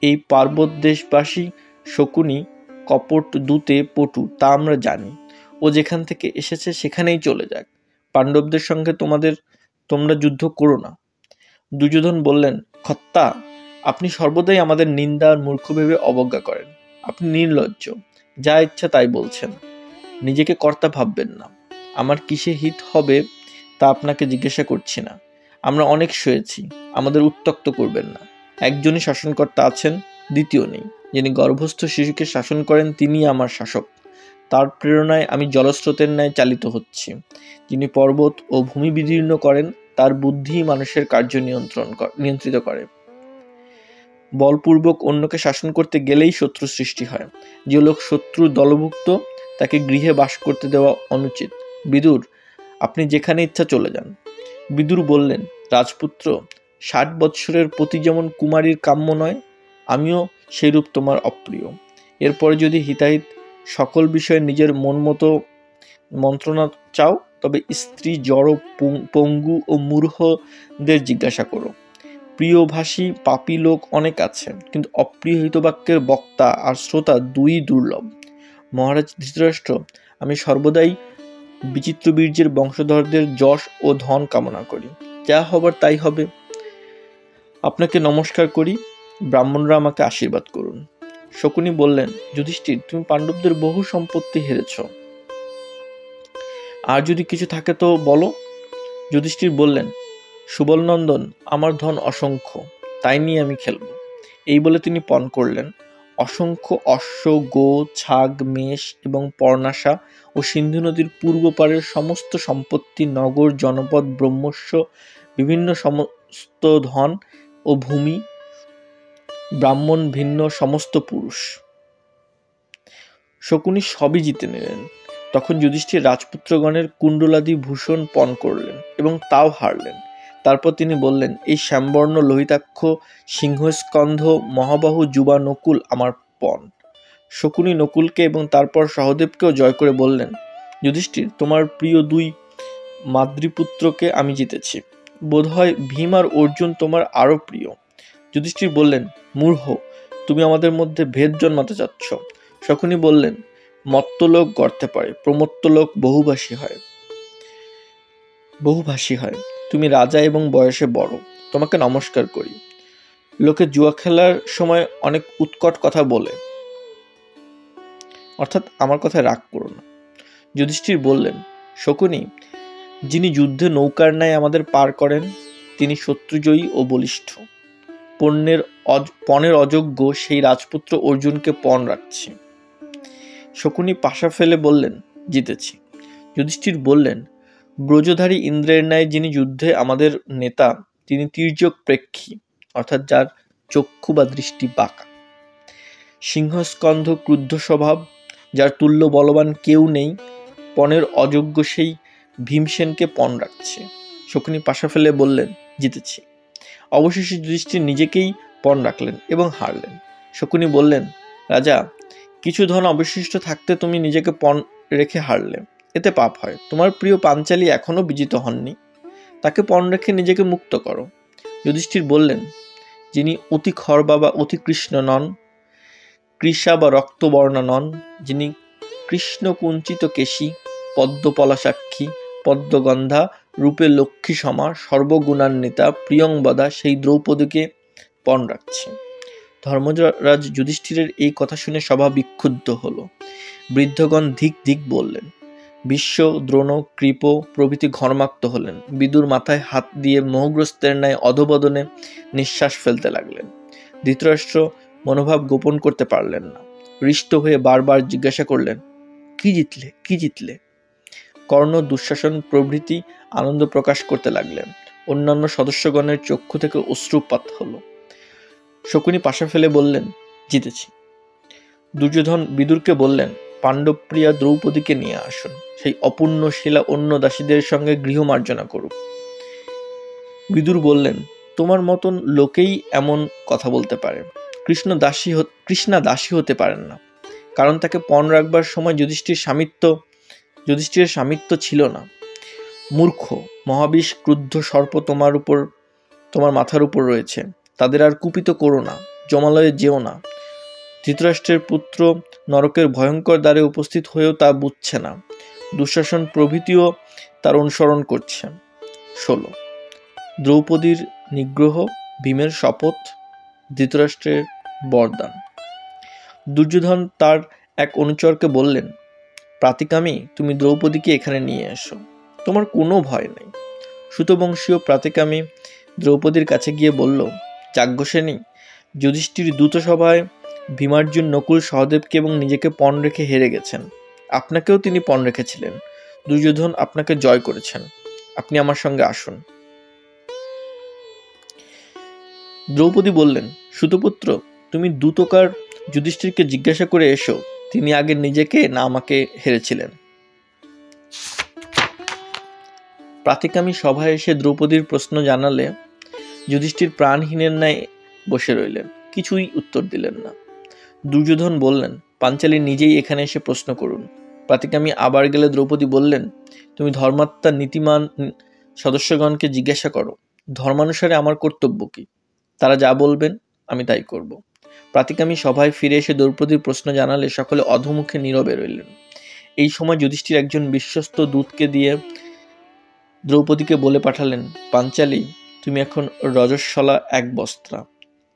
এই পার্বত্য দেশবাসী শকুনি কপট দূতে পটু, তা আমরা জানি। ও যেখান থেকে এসেছে সেখানেই চলে যাক। পাণ্ডবদের সঙ্গে তোমরা যুদ্ধ করো না। দুর্যোধন বললেন, খত্তা, আপনি সর্বদাই আমাদের নিন্দা আর মূর্খ ভেবে অবজ্ঞা করেন। আপনি নির্লজ্জ, যা ইচ্ছা তাই বলছেন। নিজেকে কর্তা ভাববেন না। আমার কিসে হিত হবে তা আপনাকে জিজ্ঞাসা করছি না। আমরা অনেক সয়েছি, আমাদের উত্ত্যক্ত করবেন না। একজনই শাসনকর্তা আছেন, দ্বিতীয় নেই। যিনি গর্ভস্থ শিশুকে শাসন করেন তিনিই আমার শাসক। তার প্রেরণায় আমি জলস্রোতের ন্যায় চালিত হচ্ছি। যিনি পর্বত ও ভূমি বিদীর্ণ করেন তার বুদ্ধিই মানুষের কার্য নিয়ন্ত্রিত করে। বলপূর্বক অন্যকে শাসন করতে গেলেই শত্রু সৃষ্টি হয়। যে লোক শত্রুর দলভুক্ত তাকে গৃহে বাস করতে দেওয়া অনুচিত। বিদুর, আপনি যেখানে ইচ্ছা চলে যান। বিদুর বললেন, রাজপুত্র, 60 বৎসরের পতি যেমন কুমারীর কাম্য নয়, আমিও সেইরূপ তোমার অপ্রিয়। এরপরে যদি হিতাহিত সকল বিষয়ে নিজের মন মতো মন্ত্রণা চাও, তবে স্ত্রী, জড়, পঙ্গু ও মূঢ়দের জিজ্ঞাসা করো। প্রিয়ভাষী পাপী লোক অনেক আছে, কিন্তু অপ্রিয় হিতবাক্যের বক্তা আর শ্রোতা দুই দুর্লভ। মহারাজ ধৃতরাষ্ট্র, আমি সর্বদাই বিচিত্র বীর্যের বংশধরদের যশ ও ধন কামনা করি। যা হবার তাই হবে। আপনাকে নমস্কার করি, ব্রাহ্মণরা আমাকে আশীর্বাদ করুন। শকুনি বললেন, যুধিষ্ঠির, তুমি পাণ্ডবদের বহু সম্পত্তি হেরেছ, আর যদি কিছু থাকে তো বলো। যুধিষ্ঠির বললেন, সুবলনন্দন, আমার ধন অসংখ্য, তাই নিয়ে আমি খেলব। এই বলে তিনি পণ করলেন। অসংখ্য অশ্ব, গো, ছাগ, মেষ এবং পর্ণাশা ও সিন্ধু নদীর পূর্ব পারের সমস্ত সম্পত্তি, নগর, জনপদ, ব্রহ্মস্ব, বিভিন্ন সমস্ত ধন ও ভূমি, ব্রাহ্মণ ভিন্ন সমস্ত পুরুষ, শকুনি সবই জিতে নিলেন। তখন যুধিষ্ঠির রাজপুত্রগণের কুণ্ডলাদি ভূষণ পণ করলেন এবং তাও হারলেন। তারপর তিনি বললেন, এই শ্যামবর্ণ লোহিতাক্ষ সিংহস্কন্ধ মহাবাহু যুবা নকুল আমার পণ। শকুনি নকুলকে এবং তারপর সহদেবকেও জয় করে বললেন, যুধিষ্ঠির, তোমার প্রিয় 2 মাতৃপুত্রকে আমি জিতেছি। বোধহয় ভীম আর অর্জুন তোমার আরো প্রিয়। যুধিষ্ঠির বললেন, মূঢ়, তুমি আমাদের মধ্যে ভেদ জন্মাতে চাচ্ছ। শকুনি বললেন, মত্তলোক গর্তে পারে, প্রমত্তলোক বহুভাষী হয়। তুমি রাজা এবং বয়সে বড়, তোমাকে নমস্কার করি। লোকে জুয়া খেলার সময় অনেক উৎকট কথা বলে, অর্থাৎ আমার কথায় রাগ করো না। যুধিষ্ঠির বললেন, শকুনি, যিনি যুদ্ধে নৌকার ন্যায় আমাদের পার করেন তিনি শত্রুজয়ী ও বলিষ্ঠ। পণের অযোগ্য সেই রাজপুত্র অর্জুনকে পণ রাখছে। শকুনি পাশা ফেলে বললেন, জিতেছি। যুধিষ্ঠির বললেন, ব্রজধারী ইন্দ্রের ন্যায় যিনি যুদ্ধে আমাদের নেতা তিনি তির্যক প্রেক্ষী, অর্থাৎ যার চক্ষু বা দৃষ্টি বাঁকা। সিংহস্কন্ধ ক্রুদ্ধ স্বভাব, যার তুল্য বলবান কেউ নেই, পণের অযোগ্য সেই ভীমসেনকে পণ রাখছে। শকুনি পাশা ফেলে বললেন, জিতেছি। অবশেষে যুধিষ্ঠির নিজেকেই পণ রাখলেন এবং হারলেন। শকুনি বললেন, রাজা, কিছু ধন অবশিষ্ট থাকতে তুমি নিজেকে পণ রেখে হারলে, এতে পাপ হয়। তোমার প্রিয় পাঞ্চালী এখনো বিজিত হননি, তাকে পণ রেখে নিজেকে মুক্ত করো। যুধিষ্ঠির বললেন, যিনি অতি খর্বা বা অতি কৃষ্ণ নন, কৃষা বা রক্তবর্ণা নন, যিনি কৃষ্ণ কুঞ্চিত কেশী, পদ্মপলাসাক্ষী, পদ্মগন্ধা, রূপে লক্ষ্মী সমা, সর্বগুণান্বিতা, প্রিয়ংবদা, সেই দ্রৌপদীকে পণ রাখছে। ধর্মরাজ যুধিষ্ঠিরের এই কথা শুনে সভা বিক্ষুব্ধ হল। বৃদ্ধগণ ধিক ধিক বললেন। ভীষ্ম, দ্রোণ, কৃপ প্রভৃতি ঘর্মাক্ত হলেন। বিদুর মাথায় হাত দিয়ে মোহগ্রস্তের ন্যায় অধোবদনে নিঃশ্বাস ফেলতে লাগলেন। ধৃতরাষ্ট্র মনোভাব গোপন করতে পারলেন না। হৃষ্ট হয়ে বারবার জিজ্ঞাসা করলেন, কি জিতলে? কর্ণ, দুঃশাসন প্রভৃতি আনন্দ প্রকাশ করতে লাগলেন। অন্যান্য সদস্যগণের চক্ষু থেকে অশ্রুপাত হলো। শকুনি পাশা ফেলে বললেন, জিতেছি। দুর্যোধন বিদুরকে বললেন, পাণ্ডবপ্রিয়া দ্রৌপদীকে নিয়ে আসুন, সেই অপূর্ণ শিলা অন্য দাসীদের সঙ্গে গৃহমার্জনা করুক। বিদুর বললেন, তোমার মতন লোকেই এমন কথা বলতে পারে। কৃষ্ণা দাসী হতে পারেন না, কারণ তাকে পণ রাখবার সময় যুধিষ্ঠিরের স্বামিত্ব ছিল না। মূর্খ, মহাবিষ ক্রুদ্ধ সর্প তোমার মাথার উপর রয়েছে, তাদের আর কুপিত করো না, জমালয়ে যেও না। ধৃতরাষ্ট্রের পুত্র নরকের ভয়ঙ্কর দ্বারে উপস্থিত হয়েও তা বুঝছে না, দুঃশাসন প্রভৃতিও তার অনুসরণ করছে। 16 দ্রৌপদীর নিগ্রহ, ভীমের শপথ, ধৃতরাষ্ট্রের বরদান। দুর্যোধন তার এক অনুচরকে বললেন, প্রাতিকামী, তুমি দ্রৌপদীকে এখানে নিয়ে এসো, তোমার কোনো ভয় নেই। সুতবংশীয় প্রাতিকামী দ্রৌপদীর কাছে গিয়ে বলল, যাজ্ঞসেনী, যুধিষ্ঠির দ্রুত সভায় ভীমার্জুন, নকুল, সহদেবকে এবং নিজেকে পণ রেখে হেরে গেছেন। আপনাকেও তিনি পণ রেখেছিলেন। দুর্যোধন আপনাকে জয় করেছেন, আপনি আমার সঙ্গে আসুন। দ্রৌপদী বললেন, সুতপুত্র, তুমি দ্রুতকার যুধিষ্ঠিরকে জিজ্ঞাসা করে এসো, তিনি আগে নিজেকে না আমাকে হেরেছিলেন। প্রাতিকামী সভায় এসে দ্রৌপদীর প্রশ্ন জানালে যুধিষ্ঠির প্রাণহীনের ন্যায় বসে রইলেন, কিছুই উত্তর দিলেন না। দুর্যোধন বললেন, পাঞ্চালী নিজেই এখানে এসে প্রশ্ন করুন। প্রাতিকামী আবার গেলে দ্রৌপদী বললেন, তুমি ধর্মাত্মা নীতিমান সদস্যগণকে জিজ্ঞাসা করো, ধর্মানুসারে আমার কর্তব্য কি, তারা যা বলবেন আমি তাই করব। প্রাতিকামী সভায় ফিরে এসে দ্রৌপদীর প্রশ্ন জানালে সকলে অধমুখে নীরবে রইলেন। এই সময় যুধিষ্ঠির একজন বিশ্বস্ত দূতকে দিয়ে দ্রৌপদীকে বলে পাঠালেন, পাঞ্চালী, তুমি এখন রজস্বলা এক বস্ত্রা,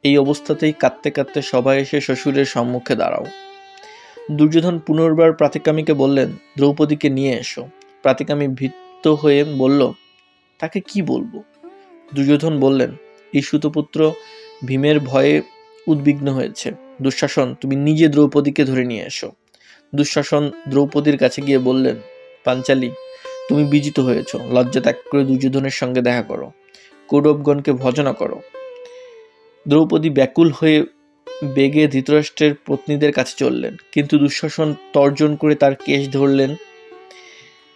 এই অবস্থাতেই কাঁদতে কাঁদতে সভায় এসে শ্বশুরের সম্মুখে দাঁড়াও। দুর্যোধন পুনর্বার প্রাতিকামীকে বললেন, দ্রৌপদীকে নিয়ে এসো। প্রাতিকামী ভীত হয়ে বলল, তাকে কি বলবো? দুর্যোধন বললেন, এই সুতপুত্র ভীমের ভয়ে উদ্বিগ্ন হয়েছে। দুঃশাসন, তুমি নিজে দ্রৌপদীকে ধরে নিয়ে এসো। দুঃশাসন দ্রৌপদীর কাছে গিয়ে বললেন, পাঞ্চালী, তুমি বিজিত হয়েছ, লজ্জা ত্যাগ করে দুর্যোধনের সঙ্গে দেখা করো, কৌরবগণকে ভজনা করো। দ্রৌপদী ব্যাকুল হয়ে বেগে ধৃতরাষ্ট্রের পত্নীদের কাছে চললেন, কিন্তু দুঃশাসন তর্জন করে তার কেশ ধরলেন,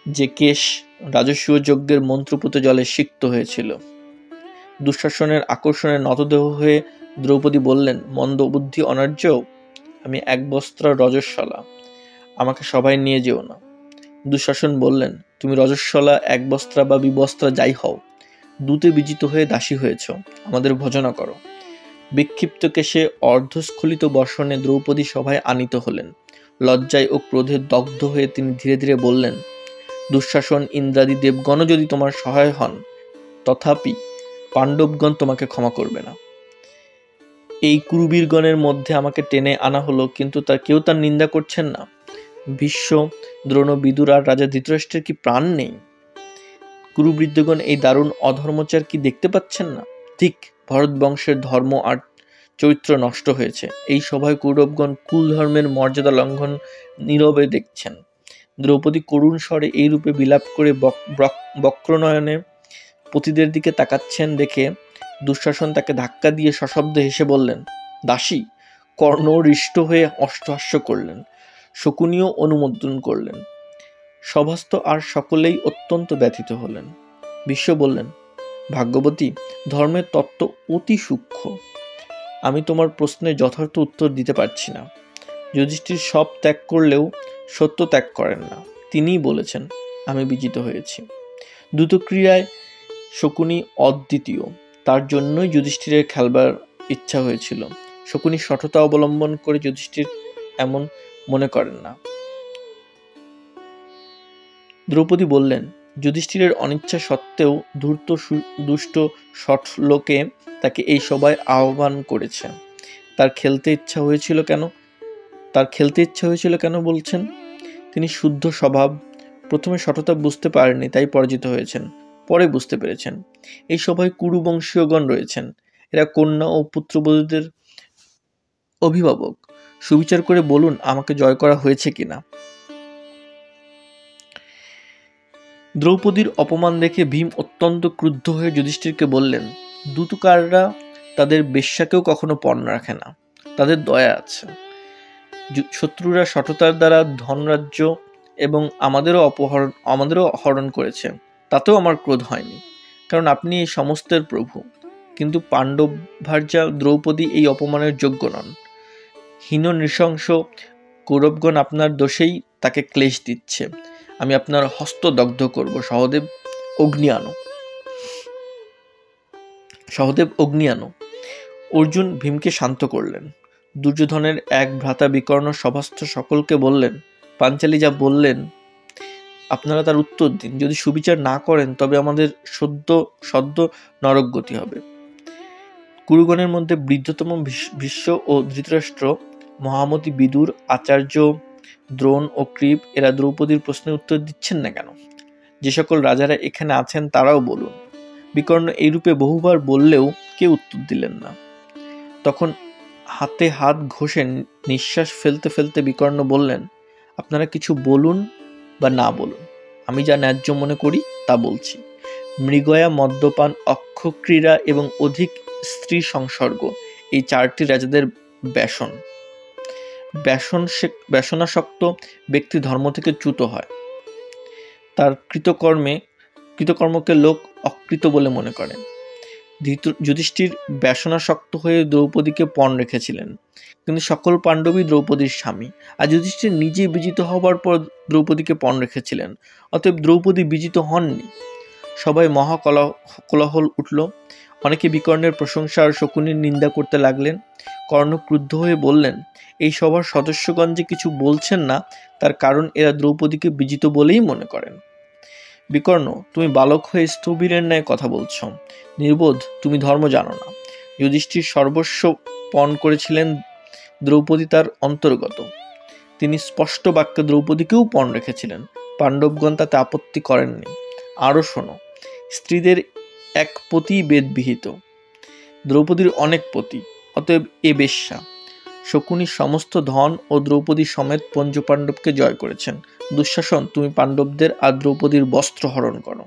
যে কেশ রাজস্বীয় যজ্ঞের মন্ত্রপুত জলে সিক্ত হয়েছিল। দুঃশাসনের আকর্ষণে নতদেহ হয়ে দ্রৌপদী বললেন, মন্দ বুদ্ধি অনার্য, আমি এক বস্ত্রা রজস্বলা, আমাকে সবাই নিয়ে যেও না। দুঃশাসন বললেন, তুমি রজস্বলা, এক বস্ত্রা বা বিবস্ত্রা যাই হও, দূতে বিজিত হয়ে দাসী হয়েছ, আমাদের ভজনা করো। বিক্ষিপ্ত কেশে অর্ধস্খলিত বর্ষণে দ্রৌপদী সভায় আনীত হলেন। লজ্জায় ও ক্রোধে দগ্ধ হয়ে তিনি ধীরে ধীরে বললেন, দুঃশাসন, ইন্দ্রাদি দেবগণ যদি তোমার সহায় হন, তথাপি পাণ্ডবগণ তোমাকে ক্ষমা করবে না। এই কুরুবীরগণের মধ্যে আমাকে টেনে আনা হলো, কিন্তু কেউ তার নিন্দা করছেন না। ভীষ্ম, দ্রোণ, বিদুর আর রাজা ধৃতরাষ্ট্রের কি প্রাণ নেই? কুরুবৃদ্ধগণ এই দারুণ অধর্মচার কি দেখতে পাচ্ছেন না? ঠিক, ভরত বংশের ধর্ম আর চরিত্র নষ্ট হয়েছে। এই সভায় কৌরবগণ কুল ধর্মের মর্যাদা লঙ্ঘন নীরবে দেখছেন। দ্রৌপদী করুণ স্বরে এই রূপে বিলাপ করে বক্রনয়নে পতিদের দিকে তাকাচ্ছেন দেখে দুঃশাসন তাকে ধাক্কা দিয়ে সশব্দে হেসে বললেন, দাসী। কর্ণ হৃষ্ট হয়ে অষ্টহাস্য করলেন, শকুনিও অনুমোদন করলেন। সভাস্থ আর সকলেই অত্যন্ত ব্যথিত হলেন। ভীষ্ম বললেন, ভাগ্যবতী, ধর্মের তত্ত্ব অতি সূক্ষ্ম, আমি তোমার প্রশ্নের যথার্থ উত্তর দিতে পারছি না। যুধিষ্ঠির সব ত্যাগ করলেও সত্য ত্যাগ করেন না, তিনিই বলেছেন আমি বিজিত হয়েছি। দ্রুতক্রিয়ায় শকুনি অদ্বিতীয়, তার জন্যই যুধিষ্ঠিরের খেলবার ইচ্ছা হয়েছিল। শকুনি সঠতা অবলম্বন করে যুধিষ্ঠির এমন মনে করেন না। দ্রৌপদী বললেন, যুধিষ্ঠিরের অনিচ্ছা সত্ত্বেও ধূর্ত দুষ্ট সৎলোকে তাকে এই সভায় আহ্বান করেছে। তার খেলতে ইচ্ছা হয়েছিল কেন বলছেন? তিনি শুদ্ধ স্বভাব, প্রথমে সততা বুঝতে পারেননি, তাই পরাজিত হয়েছেন, পরে বুঝতে পেরেছেন। এই সভায় কুরুবংশীয়গণ রয়েছেন, এরা কন্যা ও পুত্রবধূদের অভিভাবক। সুবিচার করে বলুন আমাকে জয় করা হয়েছে কিনা। দ্রৌপদীর অপমান দেখে ভীম অত্যন্ত ক্রুদ্ধ হয়ে যুধিষ্ঠিরকে বললেন, দূতকাররা তাদের বেশ্যাকেও কখনো পণ রাখে না, তাদের দয়া আছে। শত্রুরা সততার দ্বারা ধনরাজ্য এবং আমাদেরও হরণ করেছে, তাতেও আমার ক্রোধ হয়নি, কারণ আপনি এই সমস্তের প্রভু। কিন্তু পাণ্ডব ভার্যা দ্রৌপদী এই অপমানের যোগ্য নন। হীন নৃশংস কৌরবগণ আপনার দোষেই তাকে ক্লেশ দিচ্ছে। আমি আপনার হস্ত দগ্ধ করব। সহদেব অগ্নি আনো। সহদেব অগ্নি আনো। অর্জুন ভীমকে শান্ত করলেন। দুর্যোধনের এক ভ্রাতা বিকর্ণ সভাস্থ সকলকে বললেন, পাঞ্চালী যা বললেন আপনারা তার উত্তর দিন। যদি সুবিচার না করেন তবে আমাদের সদ্য নরকগতি হবে। কুরুগণের মধ্যে বৃদ্ধতম ভীষ্ম ও ধৃতরাষ্ট্র, মহামতি বিদুর, আচার্য দ্রোণ ও কৃপ এরা দ্রৌপদীর প্রশ্নের উত্তর দিচ্ছেন না কেন? যে সকল রাজারা এখানে আছেন তারাও বলুন। বিকর্ণ এইরূপে বহুবার বললেও কেউ উত্তর দিলেন না। তখন হাতে হাত ঘষে নিঃশ্বাস ফেলতে ফেলতে বিকর্ণ বললেন, আপনারা কিছু বলুন বা না বলুন, আমি যা ন্যায্য মনে করি তা বলছি। মৃগয়া, মদ্যপান, অক্ষক্রীড়া এবং অধিক স্ত্রী সংসর্গ এই চারটি রাজাদের ব্যসনাসক্ত ব্যক্তি ধর্ম থেকে চ্যুত হয়। তার কৃতকর্মকে লোক অকৃত বলে মনে করে। যুধিষ্ঠির ব্যসনাসক্ত হয়ে দ্রৌপদীকে পণ রেখেছিলেন, কিন্তু সকল পাণ্ডবই দ্রৌপদীর স্বামী। আর যুধিষ্ঠির নিজে বিজিত হবার পর দ্রৌপদীকে পণ রেখেছিলেন, অতএব দ্রৌপদী বিজিত হননি। সবাই কোলাহল উঠল। অনেকে বিকর্ণের প্রশংসা আর শকুনির নিন্দা করতে লাগলেন। কর্ণ ক্রুদ্ধ হয়ে বললেন, এই সভার সদস্যগণ যে কিছু বলছেন না তার কারণ এরা দ্রৌপদীকে বিজিত বলেই মনে করেন। বিকর্ণ, তুমি বালক হয়ে স্থবিরের ন্যায় কথা বলছ। নির্বোধ, তুমি ধর্ম জানো না। যুধিষ্ঠির সর্বস্ব পণ করেছিলেন, দ্রৌপদী তার অন্তর্গত। তিনি স্পষ্ট বাক্যে দ্রৌপদীকেও পণ রেখেছিলেন। পাণ্ডবগণ তাতে আপত্তি করেননি। আরও শোনো, স্ত্রীদের এক পতি বেদবিহিত, দ্রৌপদীর অনেক পতি, অতএব এ বেশ্যা। শকুনি সমস্ত ধন ও দ্রৌপদী সমেত পঞ্চপাণ্ডবকে জয় করেছেন। দুঃশাসন, তুমি পাণ্ডবদের আর দ্রৌপদীর বস্ত্র হরণ করো।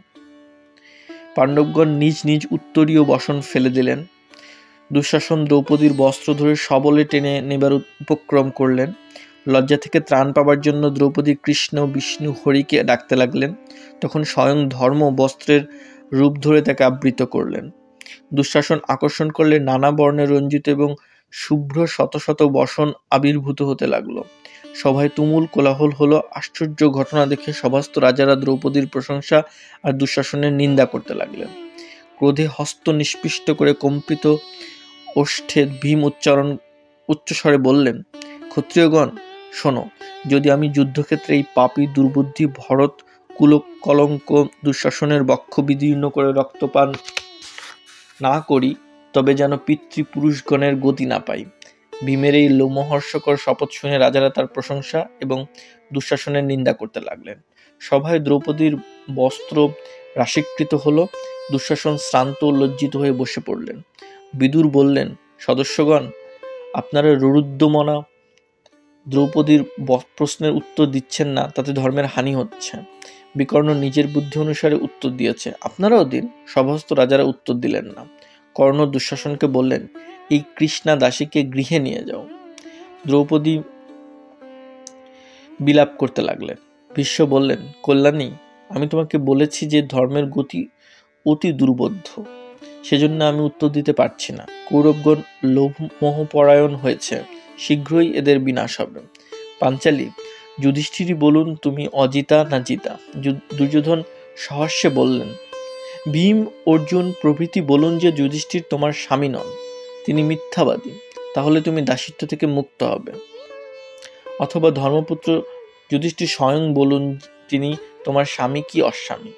পাণ্ডবগণ নিজ নিজ উত্তরীয় বসন ফেলে দিলেন। দুঃশাসন দ্রৌপদীর বস্ত্র ধরে সবলে টেনে নেবার উপক্রম করলেন। লজ্জা থেকে ত্রাণ পাবার জন্য দ্রৌপদী কৃষ্ণ, বিষ্ণু, হরিকে ডাকতে লাগলেন। তখন স্বয়ং ধর্ম বস্ত্রের রূপ ধরে তাকে আবৃত করলেন। দুঃশাসন আকর্ষণ করলে নানা বর্ণে রঞ্জিত এবং শুভ্র শত শত বসন আবির্ভূত হতে লাগলো। সভায় তুমুল কোলাহল হলো। আশ্চর্য ঘটনা দেখে সভাস্থ রাজারা দ্রৌপদীর প্রশংসা আর দুঃশাসনের নিন্দা করতে লাগলেন। ক্রোধে হস্ত নিষ্পিষ্ট করে কম্পিত ওষ্ঠে ভীম উচ্চস্বরে বললেন, ক্ষত্রিয়গণ শোনো, যদি আমি যুদ্ধক্ষেত্রে এই পাপী দুর্বুদ্ধি ভরত কলঙ্ক দুঃশাসনের বক্ষ বিদীর্ণ করে রক্তপান না করি, তবে যেন পিতৃপুরুষগণের গতি না পাই। ভীমের এই লোমহর্ষকর শপথ শুনে রাজারা তার প্রশংসা এবং দুঃশাসনের নিন্দা করতে লাগলেন। সভায় দ্রৌপদীর বস্ত্র রাশীকৃত হলো। দুঃশাসন শ্রান্ত ও লজ্জিত হয়ে বসে পড়লেন। বিদুর বললেন, সদস্যগণ, আপনারা রুরুদ্যমনা দ্রৌপদীর প্রশ্নের উত্তর দিচ্ছেন না, তাতে ধর্মের হানি হচ্ছে। বিকর্ণ নিজের বুদ্ধি অনুসারে উত্তর দিয়েছে, আপনারাও দিন। সভাস্থ রাজারা উত্তর দিলেন না। কর্ণ দুঃশাসনকে বললেন, এই কৃষ্ণা দাসীকে গৃহে নিয়ে যাও। দ্রৌপদী বিলাপ করতে লাগলেন। ভীষ্ম বললেন, কল্যাণী, আমি তোমাকে বলেছি যে ধর্মের গতি অতি দুর্বোধ্য, সেজন্য আমি উত্তর দিতে পারছি না। কৌরবগণ লোভমোহপরায়ণ হয়েছে, শীঘ্রই এদের বিনাশ হবে। পাঞ্চালী, যুধিষ্ঠিরই বলুন, তুমি অজিতা না জিতা? দুর্যোধন সহাস্যে বললেন, ভীম, অর্জুন প্রভৃতি বলুন যে যুধিষ্ঠির তোমার স্বামী নন, তিনি মিথ্যাবাদী, তাহলে তুমি দাসিত্ব থেকে মুক্ত হবে। অথবা ধর্মপুত্র যুধিষ্ঠির স্বয়ং বলুন তিনি তোমার স্বামী কি অস্বামী।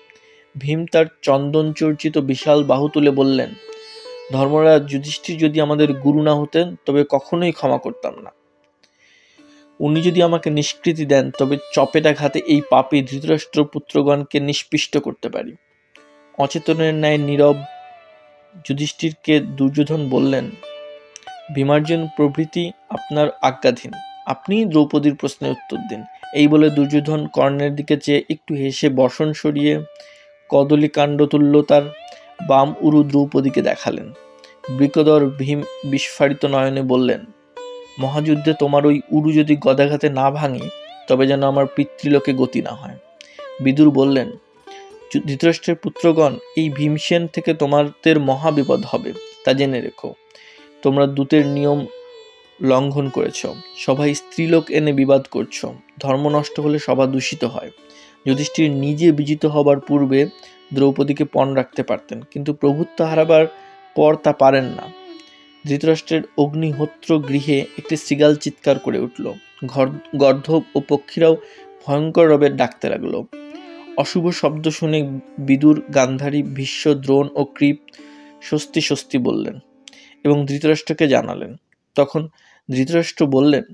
ভীম তার চন্দন চর্চিত বিশাল বাহু তুলে বললেন, ধর্মরাজ যুধিষ্ঠির যদি আমাদের গুরু না হতেন তবে কখনোই ক্ষমা করতাম না। উনি যদি আমাকে নিষ্কৃতি দেন তবে চপেটাঘাতে এই পাপী ধৃতরাষ্ট্র পুত্রগণকে নিষ্পিষ্ট করতে পারি। অচেতনের ন্যায় নীরব যুধিষ্ঠিরকে দুর্যোধন বললেন, ভীমার্জুন প্রভৃতি আপনার আজ্ঞাধীন, আপনিই দ্রৌপদীর প্রশ্নের উত্তর দিন। এই বলে দুর্যোধন কর্ণের দিকে চেয়ে একটু হেসে বসন সরিয়ে কদলীকাণ্ড তুল্য তার বাম উরু দ্রৌপদীকে দেখালেন। বৃকদর ভীম বিস্ফারিত নয়নে বললেন, মহাযুদ্ধে তোমার ওই উরু যদি গদাঘাতে না ভাঙি তবে যেন আমার পিতৃলোকে গতি না হয়। বিদুর বললেন, ধৃতরাষ্ট্রের পুত্রগণ, এই ভীমসেন থেকে তোমাদের মহা বিপদ হবে, তা জেনে রেখো। তোমরা দূতের নিয়ম লঙ্ঘন করেছ, সভায় স্ত্রীলোক এনে বিবাদ করছ। ধর্ম নষ্ট হলে সভা দূষিত হয়। যুধিষ্ঠির নিজে বিজিত হবার পূর্বে দ্রৌপদীকে পণ রাখতে পারতেন, কিন্তু প্রভুত্ব হারাবার পর তা পারেন না। ধৃতরাষ্ট্রের অগ্নিহোত্র গৃহে একটি শৃগাল চিৎকার করে উঠল। গর্ধব ও পক্ষীরাও ভয়ঙ্কর রবে ডাকতে লাগলো। অশুভ শব্দ শুনে বিদুর, গান্ধারী, ভীষ্ম, দ্রোণ ও কৃপ স্বস্তি স্বস্তি বললেন এবং ধৃতরাষ্ট্রকে জানালেন। তখন ধৃতরাষ্ট্র বললেন,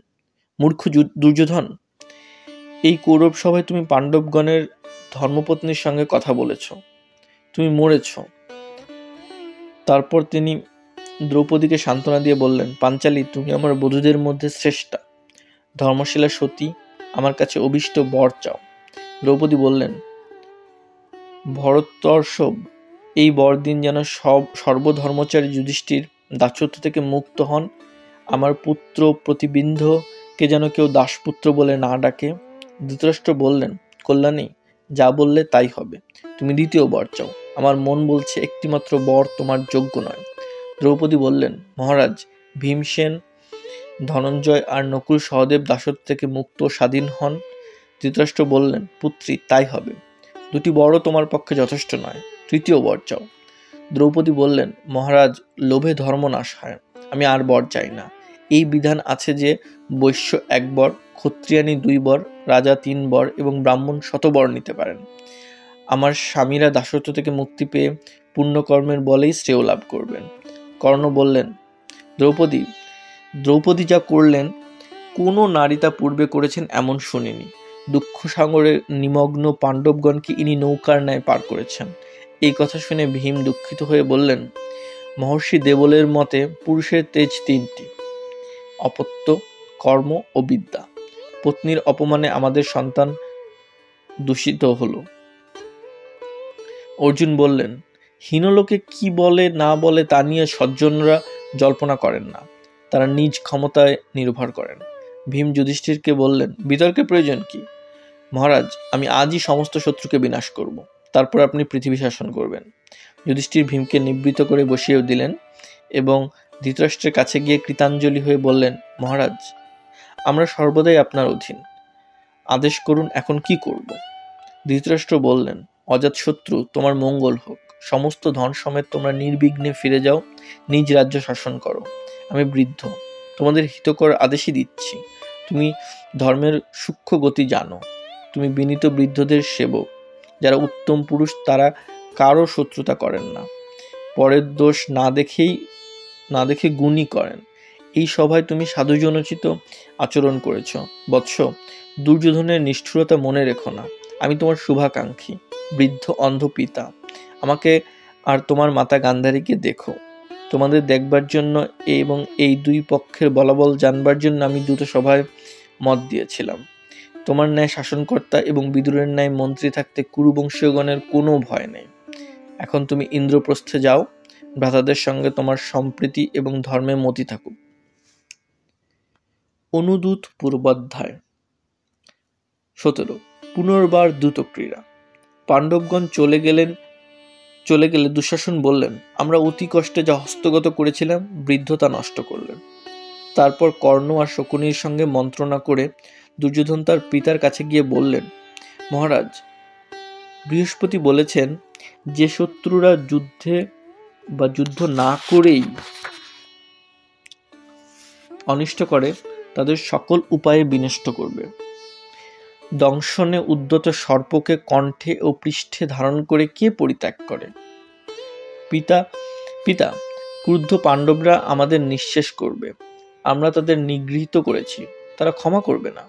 মূর্খ দুর্যোধন, এই কৌরব সভায় তুমি পাণ্ডবগণের ধর্মপত্নীর সঙ্গে কথা বলেছ, তুমি মরেছ। তারপর তিনি দ্রৌপদীকে সান্ত্বনা দিয়ে বললেন, পাঞ্চালী, তুমি আমার বধূদের মধ্যে শ্রেষ্ঠা। ধর্মশীলা সতী, আমার কাছে অভীষ্ট বর চাও। দ্রৌপদী বললেন, ভরতর্ষভ, এই বরদিন যেন সর্বধর্মচারী যুধিষ্ঠির দাসত্ব থেকে মুক্ত হন, আমার পুত্র প্রতিবিন্ধকে যেন কেউ দাসপুত্র বলে না ডাকে। ধৃতরাষ্ট্র বললেন, কল্যাণী, যা বললে তাই হবে, তুমি দ্বিতীয় বর চাও। আমার মন বলছে একটিমাত্র বর তোমার যোগ্য নয়। দ্রৌপদী বললেন, মহারাজ, ভীমসেন, ধনঞ্জয় আর নকুল সহদেব দাসত্ব থেকে মুক্ত স্বাধীন হন। ধৃতরাষ্ট্র বললেন, পুত্রী, তাই হবে, দুটি বরও তোমার পক্ষে যথেষ্ট নয়, তৃতীয় বর চাও। দ্রৌপদী বললেন, মহারাজ, লোভে ধর্ম নাশ হয়, আমি আর বর চাই না। এই বিধান আছে যে বৈশ্য 1 বর, ক্ষত্রিয়ানি 2 বর, রাজা 3 বর এবং ব্রাহ্মণ 100 বর নিতে পারেন। আমার স্বামীরা দাসত্ব থেকে মুক্তি পেয়ে পুণ্যকর্মের বলেই শ্রেয় লাভ করবেন। কর্ণ বললেন, দ্রৌপদী যা করলেন কোনো নারী তা পূর্বে করেছেন এমন শুনিনি। দুঃখ সাগরে নিমগ্ন পাণ্ডবগণকে ইনি নৌকার ন্যায় পার করেছেন। এই কথা শুনে ভীম দুঃখিত হয়ে বললেন, মহর্ষি দেবলের মতে পুরুষের তেজ 3টি, অপত্য, কর্ম ও বিদ্যা। পত্নীর অপমানে আমাদের সন্তান দূষিত হলো। অর্জুন বললেন, হীনলোকে কি বলে না বলে তা নিয়ে সজ্জনরা জল্পনা করেন না, তারা নিজ ক্ষমতায় নির্ভর করেন। ভীম যুধিষ্ঠিরকে বললেন, বিতর্কের প্রয়োজন কি? মহারাজ, আমি আজই সমস্ত শত্রুকে বিনাশ করব, তারপর আপনি পৃথিবী শাসন করবেন। যুধিষ্ঠির ভীমকে নিবৃত্ত করে বসিয়ে দিলেন এবং ধৃতরাষ্ট্রের কাছে গিয়ে কৃতাঞ্জলি হয়ে বললেন, মহারাজ, আমরা সর্বদাই আপনার অধীন, আদেশ করুন, এখন কি করব? ধৃতরাষ্ট্র বললেন, অজাতশত্রু, তোমার মঙ্গল হোক, সমস্ত ধন সমেত তোমরা নির্বিঘ্নে ফিরে যাও, নিজ রাজ্য শাসন করো। আমি বৃদ্ধ, তোমাদের হিতকর আদেশই দিচ্ছি। তুমি ধর্মের সূক্ষ্ম গতি জানো, তুমি বিনীত বৃদ্ধদের সেবক। যারা উত্তম পুরুষ তারা কারো শত্রুতা করেন না, পরের দোষ না দেখে গুণই করেন। এই সভায় তুমি সাধুজনোচিত আচরণ করেছ। বৎস, দুর্যোধনের নিষ্ঠুরতা মনে রেখো না। আমি তোমার শুভাকাঙ্ক্ষী, বৃদ্ধ অন্ধ পিতা। আমাকে আর তোমার মাতা গান্ধারীকে দেখো। তোমাদের দেখবার জন্য এবং এই 2 পক্ষের বলাবল জানবার জন্য আমি দ্রুত সভায় মত দিয়েছিলাম। তোমার ন্যায় শাসনকর্তা এবং বিদুরের ন্যায় মন্ত্রী থাকতে কুরুবংশীয়গণের কোনো ভয় নেই। এখন তুমি ইন্দ্রপ্রস্থে যাও, ভ্রাতাদের সঙ্গে তোমার সম্প্রীতি এবং ধর্মে মতি থাকুক। অনুদূত পূর্বাধ্যায় 17। পুনর্বার দ্রুত ক্রীড়া। পাণ্ডবগণ চলে গেলে দুঃশাসন বললেন, আমরা অতি কষ্টে যা হস্তগত করেছিলাম বৃদ্ধ তা নষ্ট করলেন। তারপর কর্ণ আর শকুনির সঙ্গে মন্ত্রণা করে দুর্যোধন তার পিতার কাছে গিয়ে বললেন, মহারাজ, বৃহস্পতি বলেছেন যে শত্রুরা যুদ্ধ না করেই অনিষ্ট করে তাদের সকল উপায়ে বিনষ্ট করবে। দংশনে উদ্যত সর্পকে কণ্ঠে ও পৃষ্ঠে ধারণ করে কে পরিত্যাগ করে? পিতা, ক্রুদ্ধ পাণ্ডবরা আমাদের নিঃশেষ করবে। আমরা তাদের নিগৃহীত করেছি, তারা ক্ষমা করবে না।